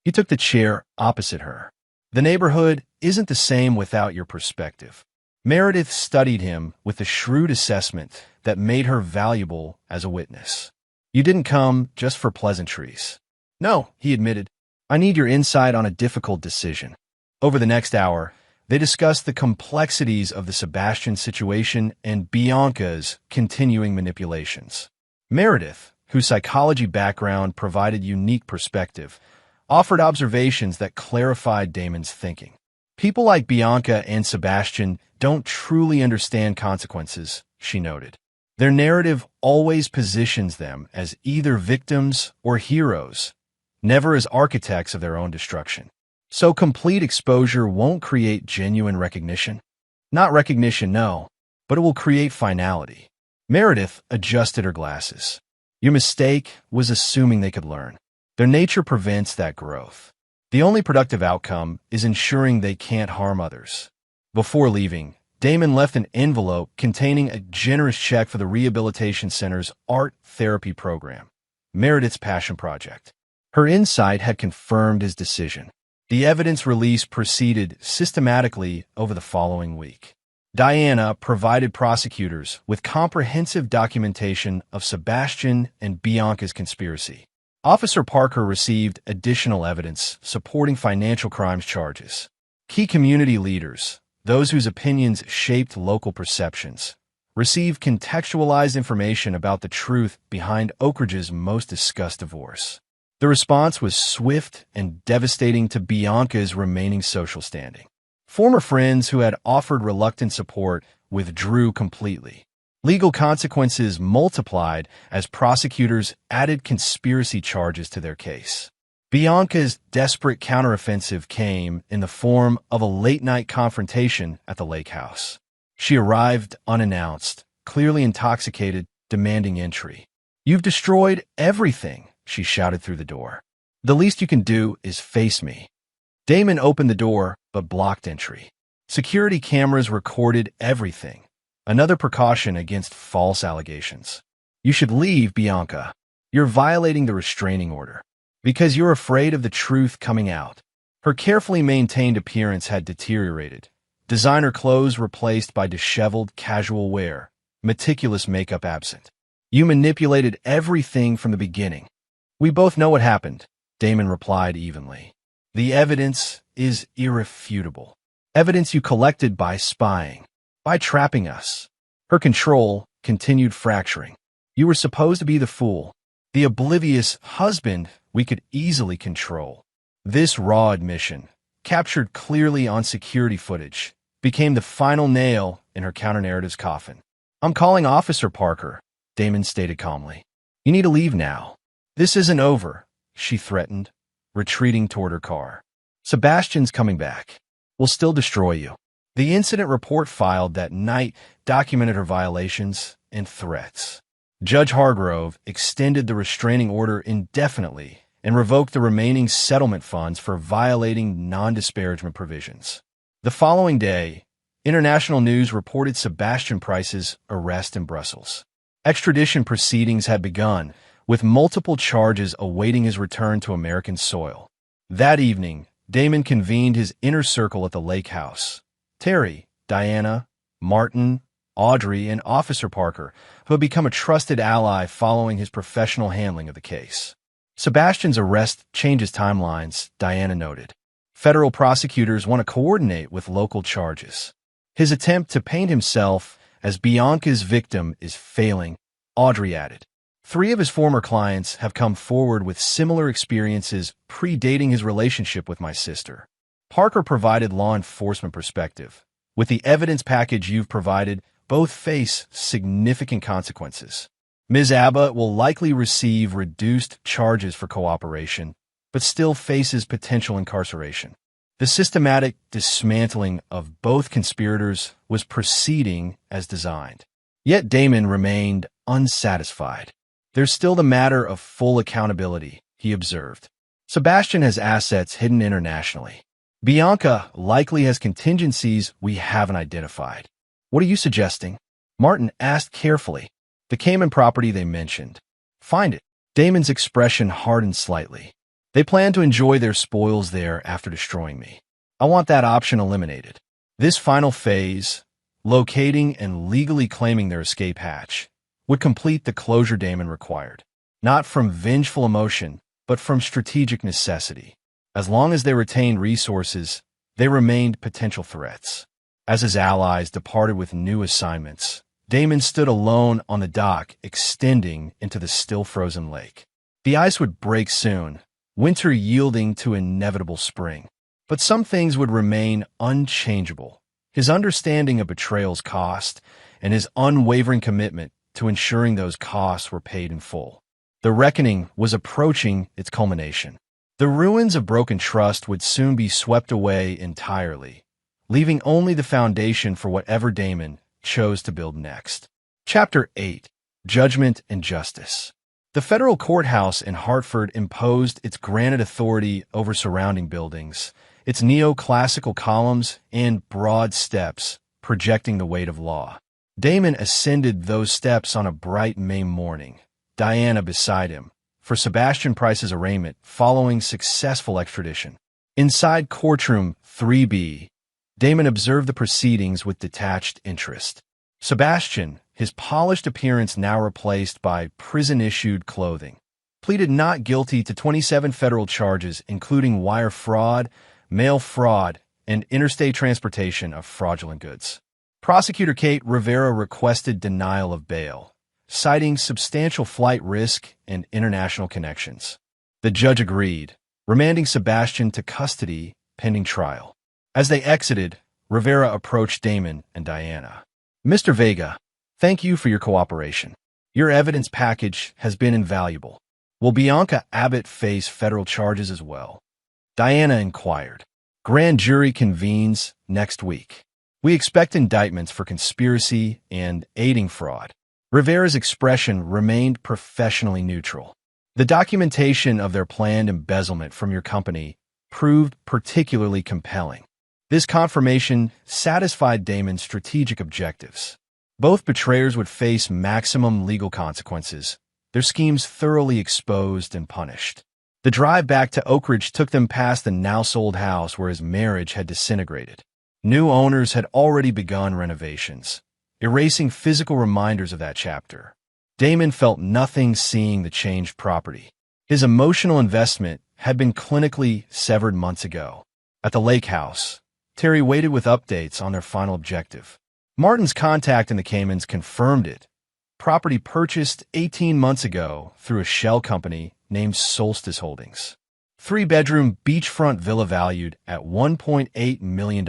He took the chair opposite her. The neighborhood isn't the same without your perspective. Meredith studied him with a shrewd assessment that made her valuable as a witness. You didn't come just for pleasantries. No, he admitted. I need your insight on a difficult decision. Over the next hour, they discussed the complexities of the Sebastian situation and Bianca's continuing manipulations. Meredith, whose psychology background provided unique perspective, offered observations that clarified Damon's thinking. People like Bianca and Sebastian don't truly understand consequences, she noted. Their narrative always positions them as either victims or heroes, never as architects of their own destruction. So complete exposure won't create genuine recognition? Not recognition, no, but it will create finality. Meredith adjusted her glasses. Your mistake was assuming they could learn. Their nature prevents that growth. The only productive outcome is ensuring they can't harm others. Before leaving, Damon left an envelope containing a generous check for the Rehabilitation Center's art therapy program, Meredith's passion project. Her insight had confirmed his decision. The evidence release proceeded systematically over the following week. Diana provided prosecutors with comprehensive documentation of Sebastian and Bianca's conspiracy. Officer Parker received additional evidence supporting financial crimes charges. Key community leaders, those whose opinions shaped local perceptions, received contextualized information about the truth behind Oak Ridge's most discussed divorce. The response was swift and devastating to Bianca's remaining social standing. Former friends who had offered reluctant support withdrew completely. Legal consequences multiplied as prosecutors added conspiracy charges to their case. Bianca's desperate counteroffensive came in the form of a late-night confrontation at the lake house. She arrived unannounced, clearly intoxicated, demanding entry. "You've destroyed everything," she shouted through the door. "The least you can do is face me." Damon opened the door, but blocked entry. Security cameras recorded everything. Another precaution against false allegations. "You should leave, Bianca. You're violating the restraining order. Because you're afraid of the truth coming out." Her carefully maintained appearance had deteriorated. Designer clothes replaced by disheveled casual wear, meticulous makeup absent. "You manipulated everything from the beginning." "We both know what happened," Damon replied evenly. "The evidence is irrefutable. Evidence you collected by spying, by trapping us." Her control continued fracturing. "You were supposed to be the fool, the oblivious husband we could easily control." This raw admission, captured clearly on security footage, became the final nail in her counter-narrative's coffin. "I'm calling Officer Parker," Damon stated calmly. "You need to leave now." "This isn't over," she threatened, retreating toward her car. "Sebastian's coming back. We'll still destroy you." The incident report filed that night documented her violations and threats. Judge Hargrove extended the restraining order indefinitely and revoked the remaining settlement funds for violating non-disparagement provisions. The following day, international news reported Sebastian Price's arrest in Brussels. Extradition proceedings had begun, with multiple charges awaiting his return to American soil. That evening, Damon convened his inner circle at the lake house. Terry, Diana, Martin, Audrey, and Officer Parker, who had become a trusted ally following his professional handling of the case. Sebastian's arrest changes timelines, Diana noted. Federal prosecutors want to coordinate with local charges. His attempt to paint himself as Bianca's victim is failing, Audrey added. 3 of his former clients have come forward with similar experiences predating his relationship with my sister. Parker provided law enforcement perspective. With the evidence package you've provided, both face significant consequences. Ms. Abbott will likely receive reduced charges for cooperation, but still faces potential incarceration. The systematic dismantling of both conspirators was proceeding as designed. Yet Damon remained unsatisfied. "There's still the matter of full accountability," he observed. "Sebastian has assets hidden internationally. Bianca likely has contingencies we haven't identified." "What are you suggesting?" Martin asked carefully. "The Cayman property they mentioned. Find it." Damon's expression hardened slightly. "They plan to enjoy their spoils there after destroying me. I want that option eliminated." This final phase, locating and legally claiming their escape hatch, would complete the closure Damon required, not from vengeful emotion, but from strategic necessity. As long as they retained resources, they remained potential threats. As his allies departed with new assignments, Damon stood alone on the dock, extending into the still-frozen lake. The ice would break soon, winter yielding to inevitable spring. But some things would remain unchangeable. His understanding of betrayal's cost and his unwavering commitment to ensuring those costs were paid in full. The reckoning was approaching its culmination. The ruins of broken trust would soon be swept away entirely, leaving only the foundation for whatever Damon chose to build next. Chapter 8. Judgment and Justice. The federal courthouse in Hartford imposed its granite authority over surrounding buildings, its neoclassical columns and broad steps projecting the weight of law. Damon ascended those steps on a bright May morning, Diana beside him, for Sebastian Price's arraignment following successful extradition. Inside courtroom 3B, Damon observed the proceedings with detached interest. Sebastian, his polished appearance now replaced by prison-issued clothing, pleaded not guilty to 27 federal charges including wire fraud, mail fraud, and interstate transportation of fraudulent goods. Prosecutor Kate Rivera requested denial of bail, citing substantial flight risk and international connections. The judge agreed, remanding Sebastian to custody pending trial. As they exited, Rivera approached Damon and Diana. "Mr. Vega, thank you for your cooperation. Your evidence package has been invaluable. Will Bianca Abbott face federal charges as well?" Diana inquired. "Grand jury convenes next week. We expect indictments for conspiracy and aiding fraud." Rivera's expression remained professionally neutral. "The documentation of their planned embezzlement from your company proved particularly compelling. This confirmation satisfied Damon's strategic objectives. Both betrayers would face maximum legal consequences, their schemes thoroughly exposed and punished." The drive back to Oak Ridge took them past the now-sold house where his marriage had disintegrated. New owners had already begun renovations, erasing physical reminders of that chapter. Damon felt nothing seeing the changed property. His emotional investment had been clinically severed months ago. At the lake house, Terry waited with updates on their final objective. Martin's contact in the Caymans confirmed it. Property purchased 18 months ago through a shell company named Solstice Holdings. 3-bedroom beachfront villa valued at $1.8 million.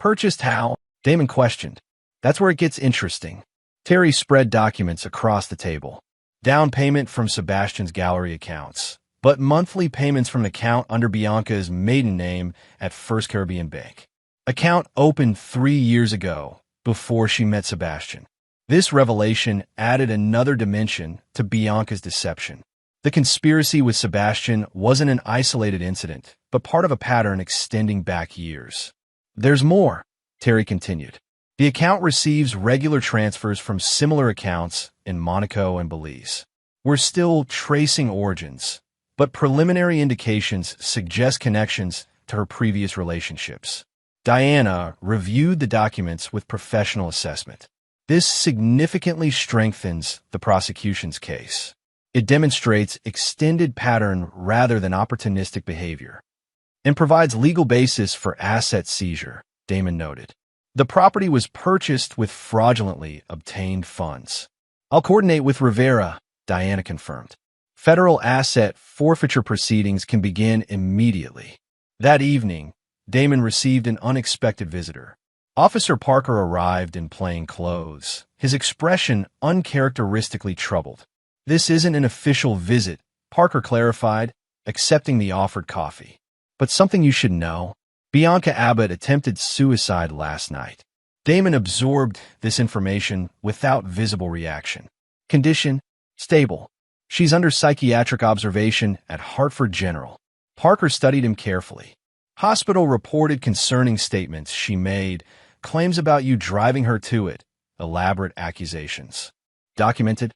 Purchased how? Damon questioned. That's where it gets interesting. Terry spread documents across the table. Down payment from Sebastian's gallery accounts, but monthly payments from an account under Bianca's maiden name at First Caribbean Bank. Account opened 3 years ago, before she met Sebastian. This revelation added another dimension to Bianca's deception. The conspiracy with Sebastian wasn't an isolated incident, but part of a pattern extending back years. "There's more," Terry continued. "The account receives regular transfers from similar accounts in Monaco and Belize. We're still tracing origins, but preliminary indications suggest connections to her previous relationships." Diana reviewed the documents with professional assessment. This significantly strengthens the prosecution's case. It demonstrates extended pattern rather than opportunistic behavior, and provides legal basis for asset seizure, Damon noted. The property was purchased with fraudulently obtained funds. "I'll coordinate with Rivera," Diana confirmed. "Federal asset forfeiture proceedings can begin immediately." That evening, Damon received an unexpected visitor. Officer Parker arrived in plain clothes, his expression uncharacteristically troubled. "This isn't an official visit," Parker clarified, accepting the offered coffee. "But something you should know. Bianca Abbott attempted suicide last night." Damon absorbed this information without visible reaction. "Condition? Stable. She's under psychiatric observation at Hartford General." Parker studied him carefully. "Hospital reported concerning statements she made, claims about you driving her to it, elaborate accusations. Documented?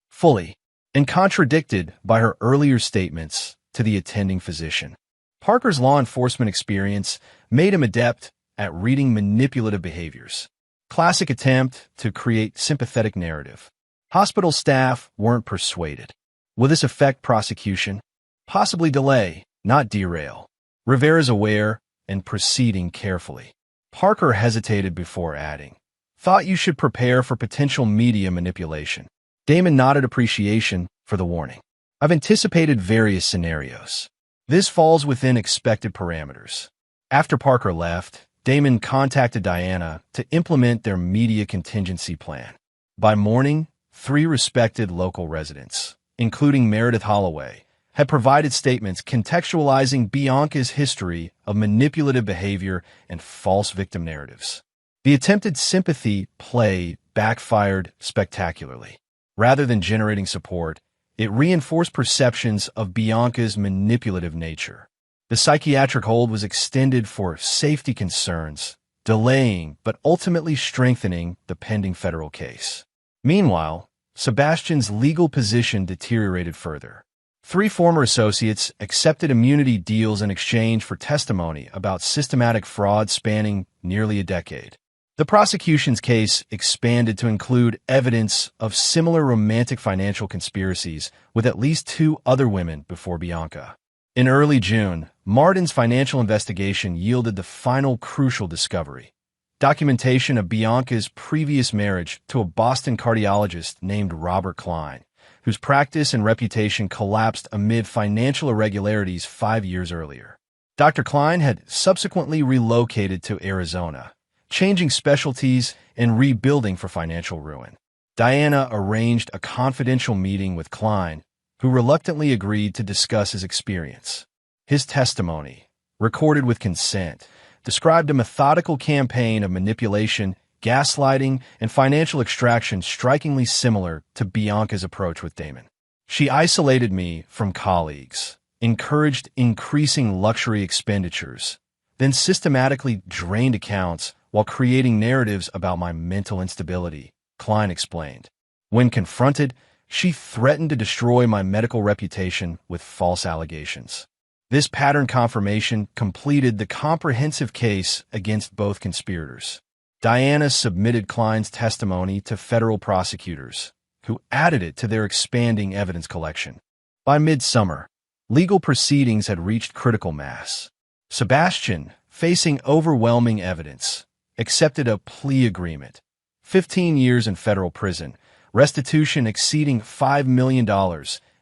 Fully, and contradicted by her earlier statements to the attending physician." Parker's law enforcement experience made him adept at reading manipulative behaviors. Classic attempt to create sympathetic narrative. Hospital staff weren't persuaded. Will this affect prosecution? Possibly delay, not derail. Rivera's aware and proceeding carefully. Parker hesitated before adding, "Thought you should prepare for potential media manipulation." Damon nodded appreciation for the warning. "I've anticipated various scenarios. This falls within expected parameters." After Parker left, Damon contacted Diana to implement their media contingency plan. By morning, 3 respected local residents, including Meredith Holloway, had provided statements contextualizing Bianca's history of manipulative behavior and false victim narratives. The attempted sympathy play backfired spectacularly. Rather than generating support, it reinforced perceptions of Bianca's manipulative nature. The psychiatric hold was extended for safety concerns, delaying but ultimately strengthening the pending federal case. Meanwhile, Sebastian's legal position deteriorated further. 3 former associates accepted immunity deals in exchange for testimony about systematic fraud spanning nearly a decade. The prosecution's case expanded to include evidence of similar romantic financial conspiracies with at least 2 other women before Bianca. In early June, Martin's financial investigation yielded the final crucial discovery: documentation of Bianca's previous marriage to a Boston cardiologist named Robert Klein, whose practice and reputation collapsed amid financial irregularities 5 years earlier. Dr. Klein had subsequently relocated to Arizona, changing specialties and rebuilding for financial ruin. Diana arranged a confidential meeting with Klein, who reluctantly agreed to discuss his experience. His testimony, recorded with consent, described a methodical campaign of manipulation, gaslighting, and financial extraction strikingly similar to Bianca's approach with Damon. She isolated me from colleagues, encouraged increasing luxury expenditures, then systematically drained accounts while creating narratives about my mental instability, Klein explained. When confronted, she threatened to destroy my medical reputation with false allegations. This pattern confirmation completed the comprehensive case against both conspirators. Diana submitted Klein's testimony to federal prosecutors, who added it to their expanding evidence collection. By midsummer, legal proceedings had reached critical mass. Sebastian, facing overwhelming evidence, accepted a plea agreement: 15 years in federal prison, restitution exceeding $5 million,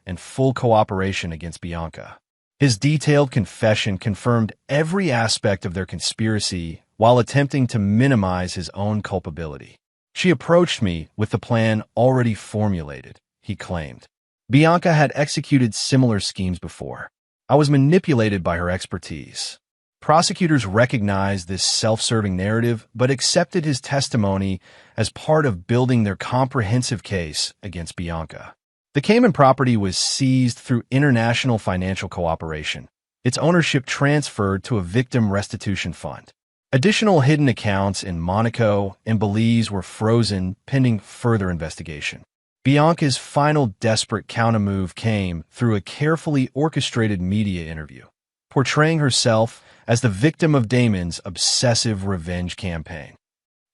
and full cooperation against Bianca. His detailed confession confirmed every aspect of their conspiracy while attempting to minimize his own culpability. She approached me with the plan already formulated, he claimed. Bianca had executed similar schemes before. I was manipulated by her expertise. Prosecutors recognized this self-serving narrative but accepted his testimony as part of building their comprehensive case against Bianca. The Cayman property was seized through international financial cooperation, its ownership transferred to a victim restitution fund. Additional hidden accounts in Monaco and Belize were frozen pending further investigation. Bianca's final desperate countermove came through a carefully orchestrated media interview, portraying herself as the victim of Damon's obsessive revenge campaign.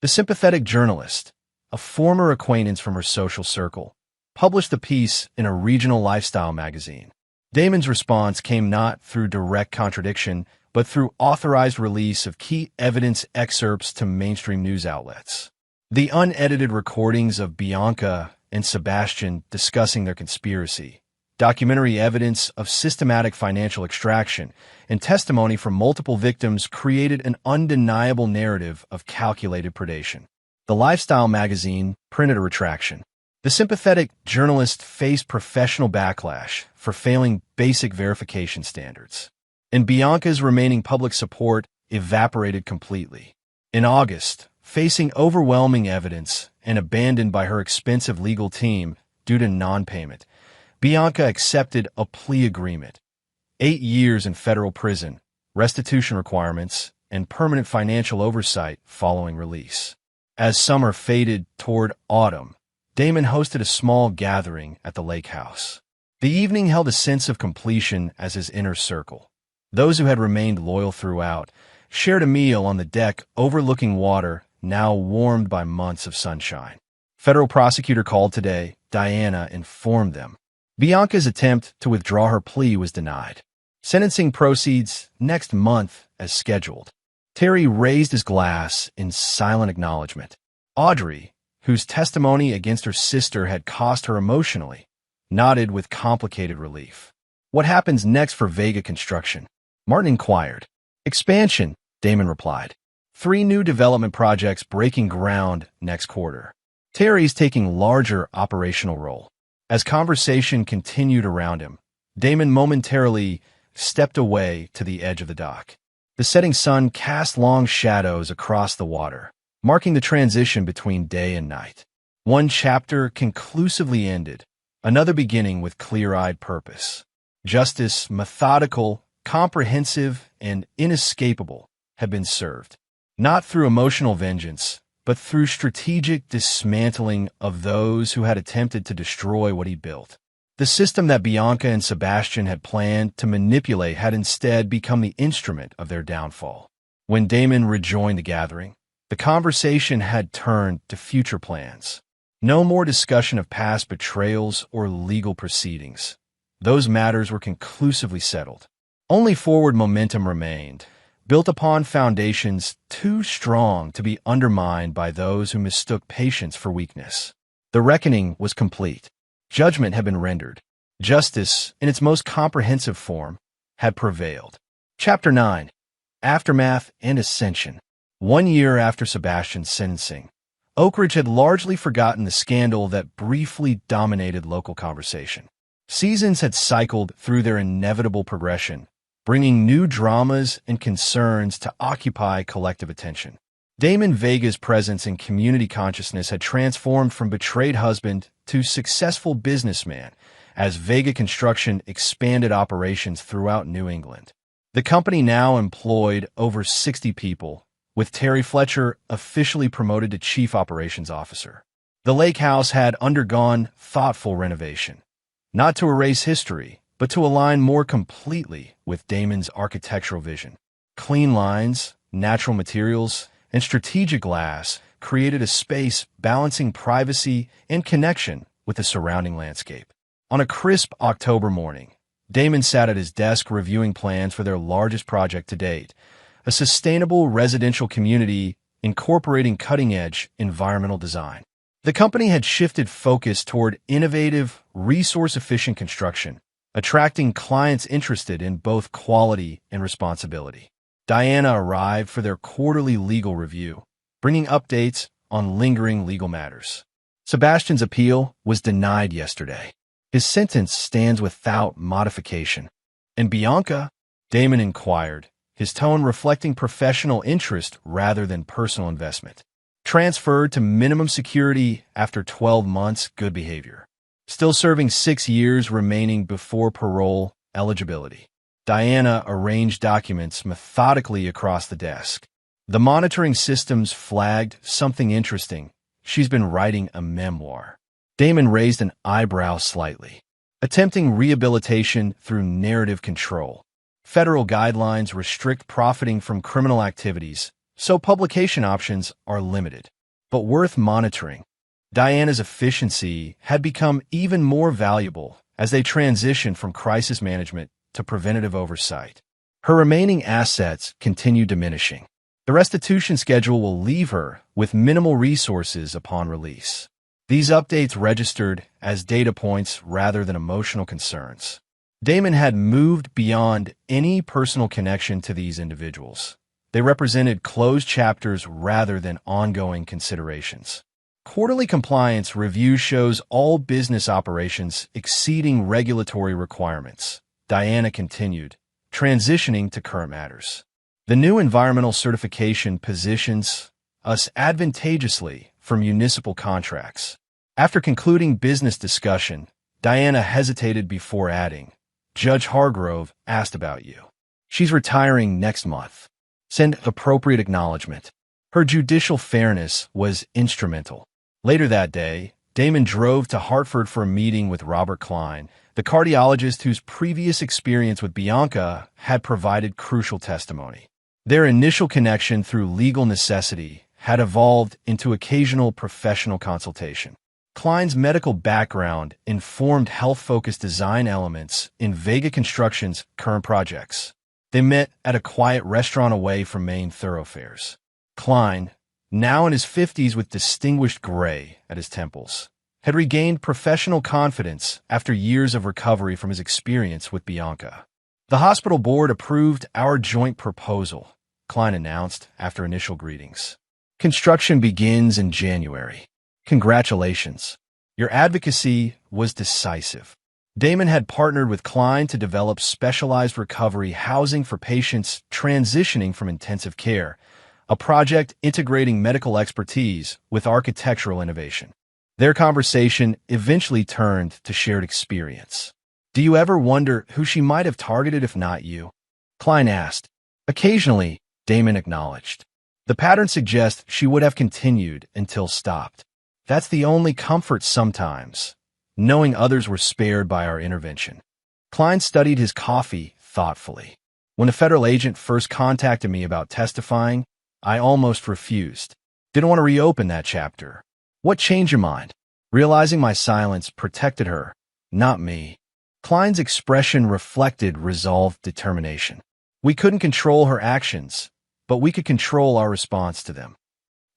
The sympathetic journalist, a former acquaintance from her social circle, published the piece in a regional lifestyle magazine. Damon's response came not through direct contradiction, but through authorized release of key evidence excerpts to mainstream news outlets. The unedited recordings of Bianca and Sebastian discussing their conspiracy, documentary evidence of systematic financial extraction, and testimony from multiple victims created an undeniable narrative of calculated predation. The lifestyle magazine printed a retraction. The sympathetic journalist faced professional backlash for failing basic verification standards, and Bianca's remaining public support evaporated completely. In August, facing overwhelming evidence and abandoned by her expensive legal team due to non-payment, Bianca accepted a plea agreement: 8 years in federal prison, restitution requirements, and permanent financial oversight following release. As summer faded toward autumn, Damon hosted a small gathering at the lake house. The evening held a sense of completion as his inner circle. Those who had remained loyal throughout shared a meal on the deck overlooking water now warmed by months of sunshine. Federal prosecutor called today, Diana informed them. Bianca's attempt to withdraw her plea was denied. Sentencing proceeds next month as scheduled. Terry raised his glass in silent acknowledgement. Audrey, whose testimony against her sister had cost her emotionally, nodded with complicated relief. What happens next for Vega Construction? Martin inquired. Expansion, Damon replied. 3 new development projects breaking ground next quarter. Terry's taking larger operational role. As conversation continued around him, Damon momentarily stepped away to the edge of the dock. The setting sun cast long shadows across the water, marking the transition between day and night. One chapter conclusively ended, another beginning with clear-eyed purpose. Justice, methodical, comprehensive, and inescapable, had been served, not through emotional vengeance, but through strategic dismantling of those who had attempted to destroy what he built. The system that Bianca and Sebastian had planned to manipulate had instead become the instrument of their downfall. When Damon rejoined the gathering, the conversation had turned to future plans. No more discussion of past betrayals or legal proceedings. Those matters were conclusively settled. Only forward momentum remained, built upon foundations too strong to be undermined by those who mistook patience for weakness. The reckoning was complete. Judgment had been rendered. Justice, in its most comprehensive form, had prevailed. Chapter 9. Aftermath and Ascension. 1 year after Sebastian's sentencing, Oak Ridge had largely forgotten the scandal that briefly dominated local conversation. Seasons had cycled through their inevitable progression, bringing new dramas and concerns to occupy collective attention. Damon Vega's presence in community consciousness had transformed from betrayed husband to successful businessman as Vega Construction expanded operations throughout New England. The company now employed over 60 people, with Terry Fletcher officially promoted to Chief Operations Officer. The lake house had undergone thoughtful renovation, not to erase history, but to align more completely with Damon's architectural vision. Clean lines, natural materials, and strategic glass created a space balancing privacy and connection with the surrounding landscape. On a crisp October morning, Damon sat at his desk reviewing plans for their largest project to date, a sustainable residential community incorporating cutting-edge environmental design. The company had shifted focus toward innovative, resource-efficient construction, attracting clients interested in both quality and responsibility. Diana arrived for their quarterly legal review, bringing updates on lingering legal matters. Sebastian's appeal was denied yesterday. His sentence stands without modification. And Bianca? Damon inquired, his tone reflecting professional interest rather than personal investment. Transferred to minimum security after 12 months, good behavior. Still serving 6 years remaining before parole eligibility. Diana arranged documents methodically across the desk. The monitoring systems flagged something interesting. She's been writing a memoir. Damon raised an eyebrow slightly. Attempting rehabilitation through narrative control. Federal guidelines restrict profiting from criminal activities, so publication options are limited, but worth monitoring. Diana's efficiency had become even more valuable as they transitioned from crisis management to preventative oversight. Her remaining assets continue diminishing. The restitution schedule will leave her with minimal resources upon release. These updates registered as data points rather than emotional concerns. Damon had moved beyond any personal connection to these individuals. They represented closed chapters rather than ongoing considerations. Quarterly compliance review shows all business operations exceeding regulatory requirements. Diana continued, transitioning to current matters. The new environmental certification positions us advantageously for municipal contracts. After concluding business discussion, Diana hesitated before adding, Judge Hargrove asked about you. She's retiring next month. Send appropriate acknowledgement. Her judicial fairness was instrumental. Later that day, Damon drove to Hartford for a meeting with Robert Klein, the cardiologist whose previous experience with Bianca had provided crucial testimony. Their initial connection through legal necessity had evolved into occasional professional consultation. Klein's medical background informed health-focused design elements in Vega Construction's current projects. They met at a quiet restaurant away from main thoroughfares. Klein, now in his 50s with distinguished gray at his temples, had regained professional confidence after years of recovery from his experience with Bianca. The hospital board approved our joint proposal, Klein announced after initial greetings. Construction begins in January. Congratulations. Your advocacy was decisive. Damon had partnered with Klein to develop specialized recovery housing for patients transitioning from intensive care, a project integrating medical expertise with architectural innovation. Their conversation eventually turned to shared experience. "Do you ever wonder who she might have targeted if not you?" Klein asked. "Occasionally," Damon acknowledged. "The pattern suggests she would have continued until stopped. That's the only comfort sometimes, knowing others were spared by our intervention." Klein studied his coffee thoughtfully. "When a federal agent first contacted me about testifying, I almost refused. Didn't want to reopen that chapter. What changed your mind?" "Realizing my silence protected her, not me." Klein's expression reflected resolved determination. "We couldn't control her actions, but we could control our response to them."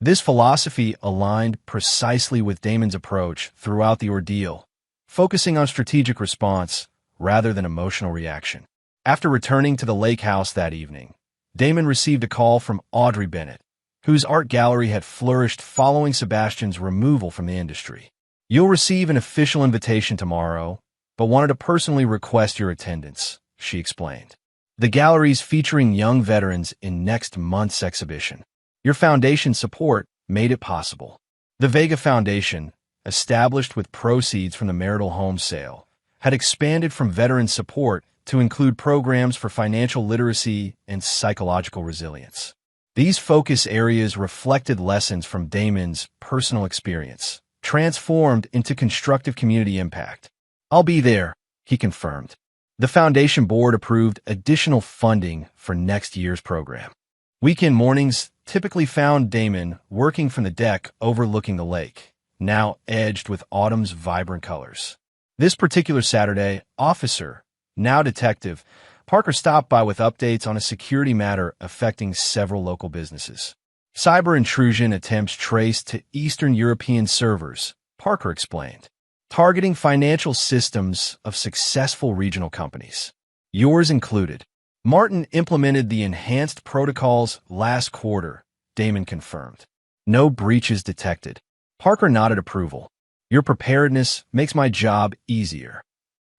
This philosophy aligned precisely with Damon's approach throughout the ordeal, focusing on strategic response rather than emotional reaction. After returning to the lake house that evening, Damon received a call from Audrey Bennett, whose art gallery had flourished following Sebastian's removal from the industry. "You'll receive an official invitation tomorrow, but wanted to personally request your attendance," she explained. "The gallery's featuring young veterans in next month's exhibition. Your foundation's support made it possible." The Vega Foundation, established with proceeds from the marital home sale, had expanded from veteran support to include programs for financial literacy and psychological resilience. These focus areas reflected lessons from Damon's personal experience, transformed into constructive community impact. "I'll be there," he confirmed. The foundation board approved additional funding for next year's program. Weekend mornings typically found Damon working from the deck overlooking the lake, now edged with autumn's vibrant colors. This particular Saturday, Officer, now Detective, Parker stopped by with updates on a security matter affecting several local businesses. "Cyber intrusion attempts traced to Eastern European servers," Parker explained, "targeting financial systems of successful regional companies, yours included." Martin implemented the enhanced protocols last quarter, Damon confirmed. "No breaches detected." Parker nodded approval. "Your preparedness makes my job easier."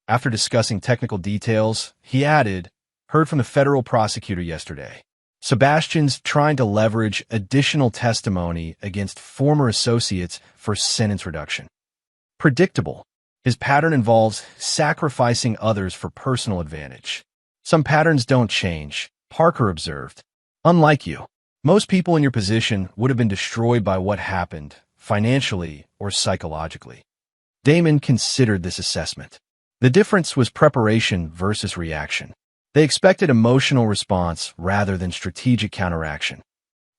After discussing technical details, he added, "Heard from the federal prosecutor yesterday. Sebastian's trying to leverage additional testimony against former associates for sentence reduction." Predictable. His pattern involves sacrificing others for personal advantage. "Some patterns don't change," Parker observed. "Unlike you, most people in your position would have been destroyed by what happened, financially or psychologically." Damon considered this assessment. The difference was preparation versus reaction. They expected emotional response rather than strategic counteraction.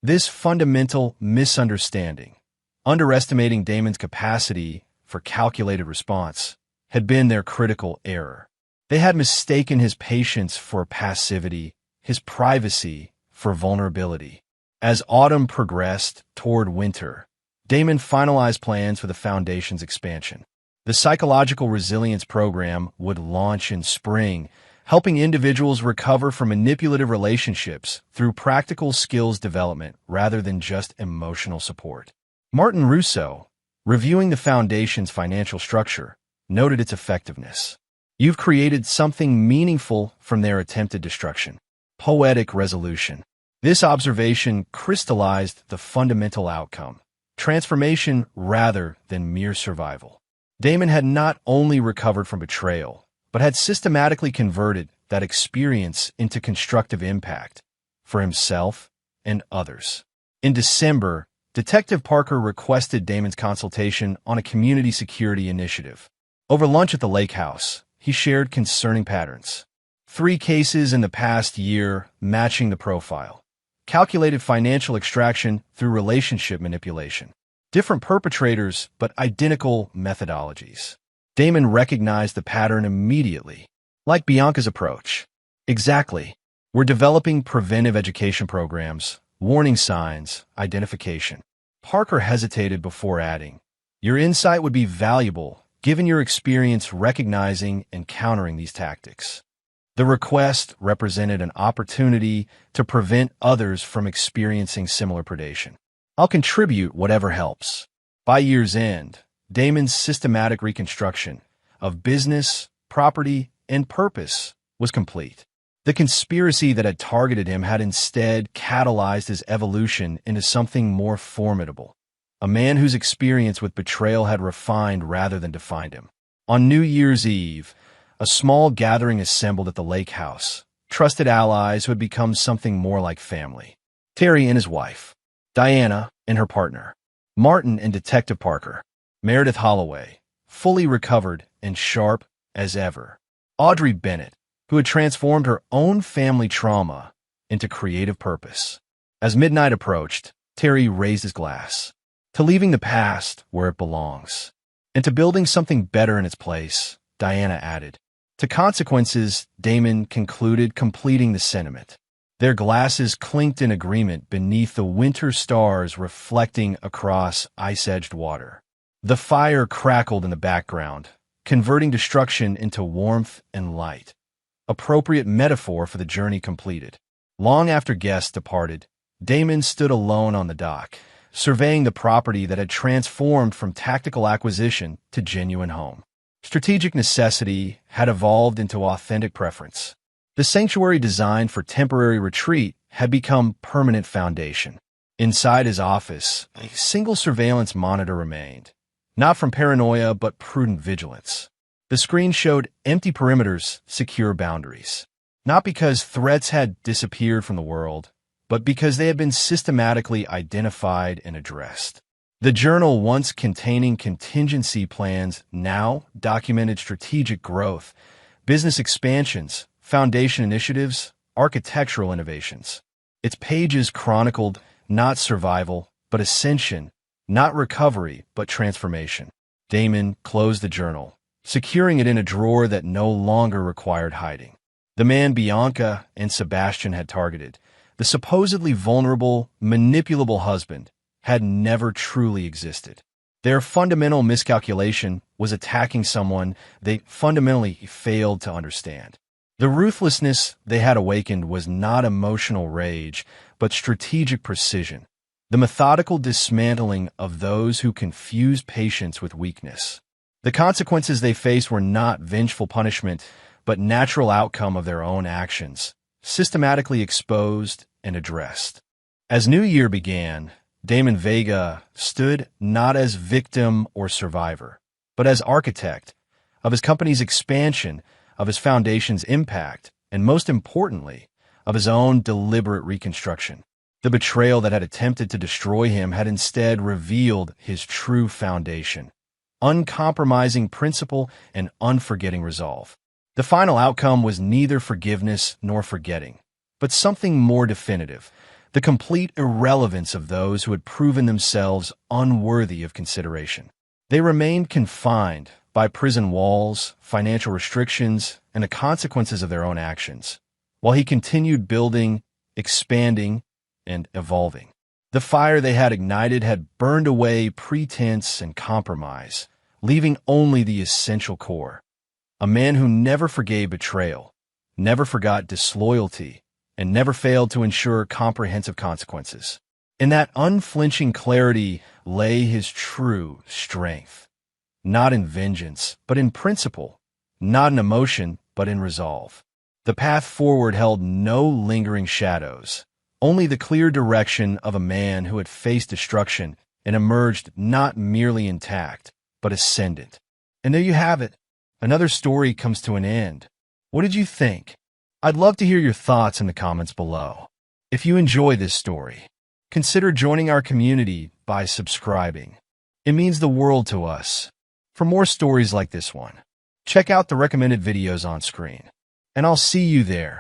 This fundamental misunderstanding, underestimating Damon's capacity for calculated response, had been their critical error. They had mistaken his patience for passivity, his privacy for vulnerability. As autumn progressed toward winter, Damon finalized plans for the foundation's expansion. The Psychological Resilience Program would launch in spring, helping individuals recover from manipulative relationships through practical skills development rather than just emotional support. Martin Russo, reviewing the foundation's financial structure, noted its effectiveness. "You've created something meaningful from their attempted destruction." Poetic resolution. This observation crystallized the fundamental outcome: transformation rather than mere survival. Damon had not only recovered from betrayal, but had systematically converted that experience into constructive impact for himself and others. In December, Detective Parker requested Damon's consultation on a community security initiative. Over lunch at the lake house, he shared concerning patterns. 3 cases in the past year matching the profile. Calculated financial extraction through relationship manipulation. Different perpetrators, but identical methodologies. Damon recognized the pattern immediately, like Bianca's approach. "Exactly. We're developing preventive education programs, warning signs, identification." Parker hesitated before adding, "Your insight would be valuable, given your experience recognizing and countering these tactics." The request represented an opportunity to prevent others from experiencing similar predation. "I'll contribute whatever helps." By year's end, Damon's systematic reconstruction of business, property, and purpose was complete. The conspiracy that had targeted him had instead catalyzed his evolution into something more formidable, a man whose experience with betrayal had refined rather than defined him. On New Year's Eve, a small gathering assembled at the lake house, trusted allies who had become something more like family. Terry and his wife, Diana and her partner, Martin and Detective Parker, Meredith Holloway, fully recovered and sharp as ever. Audrey Bennett, who had transformed her own family trauma into creative purpose. As midnight approached, Terry raised his glass to leaving the past where it belongs, and to building something better in its place, Diana added. To consequences, Damon concluded, completing the sentiment. Their glasses clinked in agreement beneath the winter stars reflecting across ice-edged water. The fire crackled in the background, converting destruction into warmth and light. Appropriate metaphor for the journey completed. Long after guests departed, Damon stood alone on the dock, surveying the property that had transformed from tactical acquisition to genuine home. Strategic necessity had evolved into authentic preference. The sanctuary designed for temporary retreat had become permanent foundation. Inside his office, a single surveillance monitor remained, not from paranoia but prudent vigilance. The screen showed empty perimeters, secure boundaries. Not because threats had disappeared from the world, but because they had been systematically identified and addressed. The journal, once containing contingency plans, now documented strategic growth, business expansions, foundation initiatives, architectural innovations. Its pages chronicled not survival, but ascension, not recovery, but transformation. Damon closed the journal, securing it in a drawer that no longer required hiding. The man Bianca and Sebastian had targeted, the supposedly vulnerable, manipulable husband, had never truly existed. Their fundamental miscalculation was attacking someone they fundamentally failed to understand. The ruthlessness they had awakened was not emotional rage, but strategic precision, the methodical dismantling of those who confuse patience with weakness. The consequences they faced were not vengeful punishment, but natural outcome of their own actions, systematically exposed and addressed. As New Year began, Damon Vega stood not as victim or survivor, but as architect of his company's expansion, of his foundation's impact, and most importantly, of his own deliberate reconstruction. The betrayal that had attempted to destroy him had instead revealed his true foundation: uncompromising principle and unforgetting resolve. The final outcome was neither forgiveness nor forgetting, but something more definitive: the complete irrelevance of those who had proven themselves unworthy of consideration. They remained confined by prison walls, financial restrictions, and the consequences of their own actions, while he continued building, expanding, and evolving. The fire they had ignited had burned away pretense and compromise, leaving only the essential core. A man who never forgave betrayal, never forgot disloyalty, and never failed to ensure comprehensive consequences. In that unflinching clarity lay his true strength. Not in vengeance, but in principle. Not in emotion, but in resolve. The path forward held no lingering shadows, only the clear direction of a man who had faced destruction and emerged not merely intact, but ascendant. And there you have it. Another story comes to an end. What did you think? I'd love to hear your thoughts in the comments below. If you enjoy this story, consider joining our community by subscribing. It means the world to us. For more stories like this one, check out the recommended videos on screen, and I'll see you there.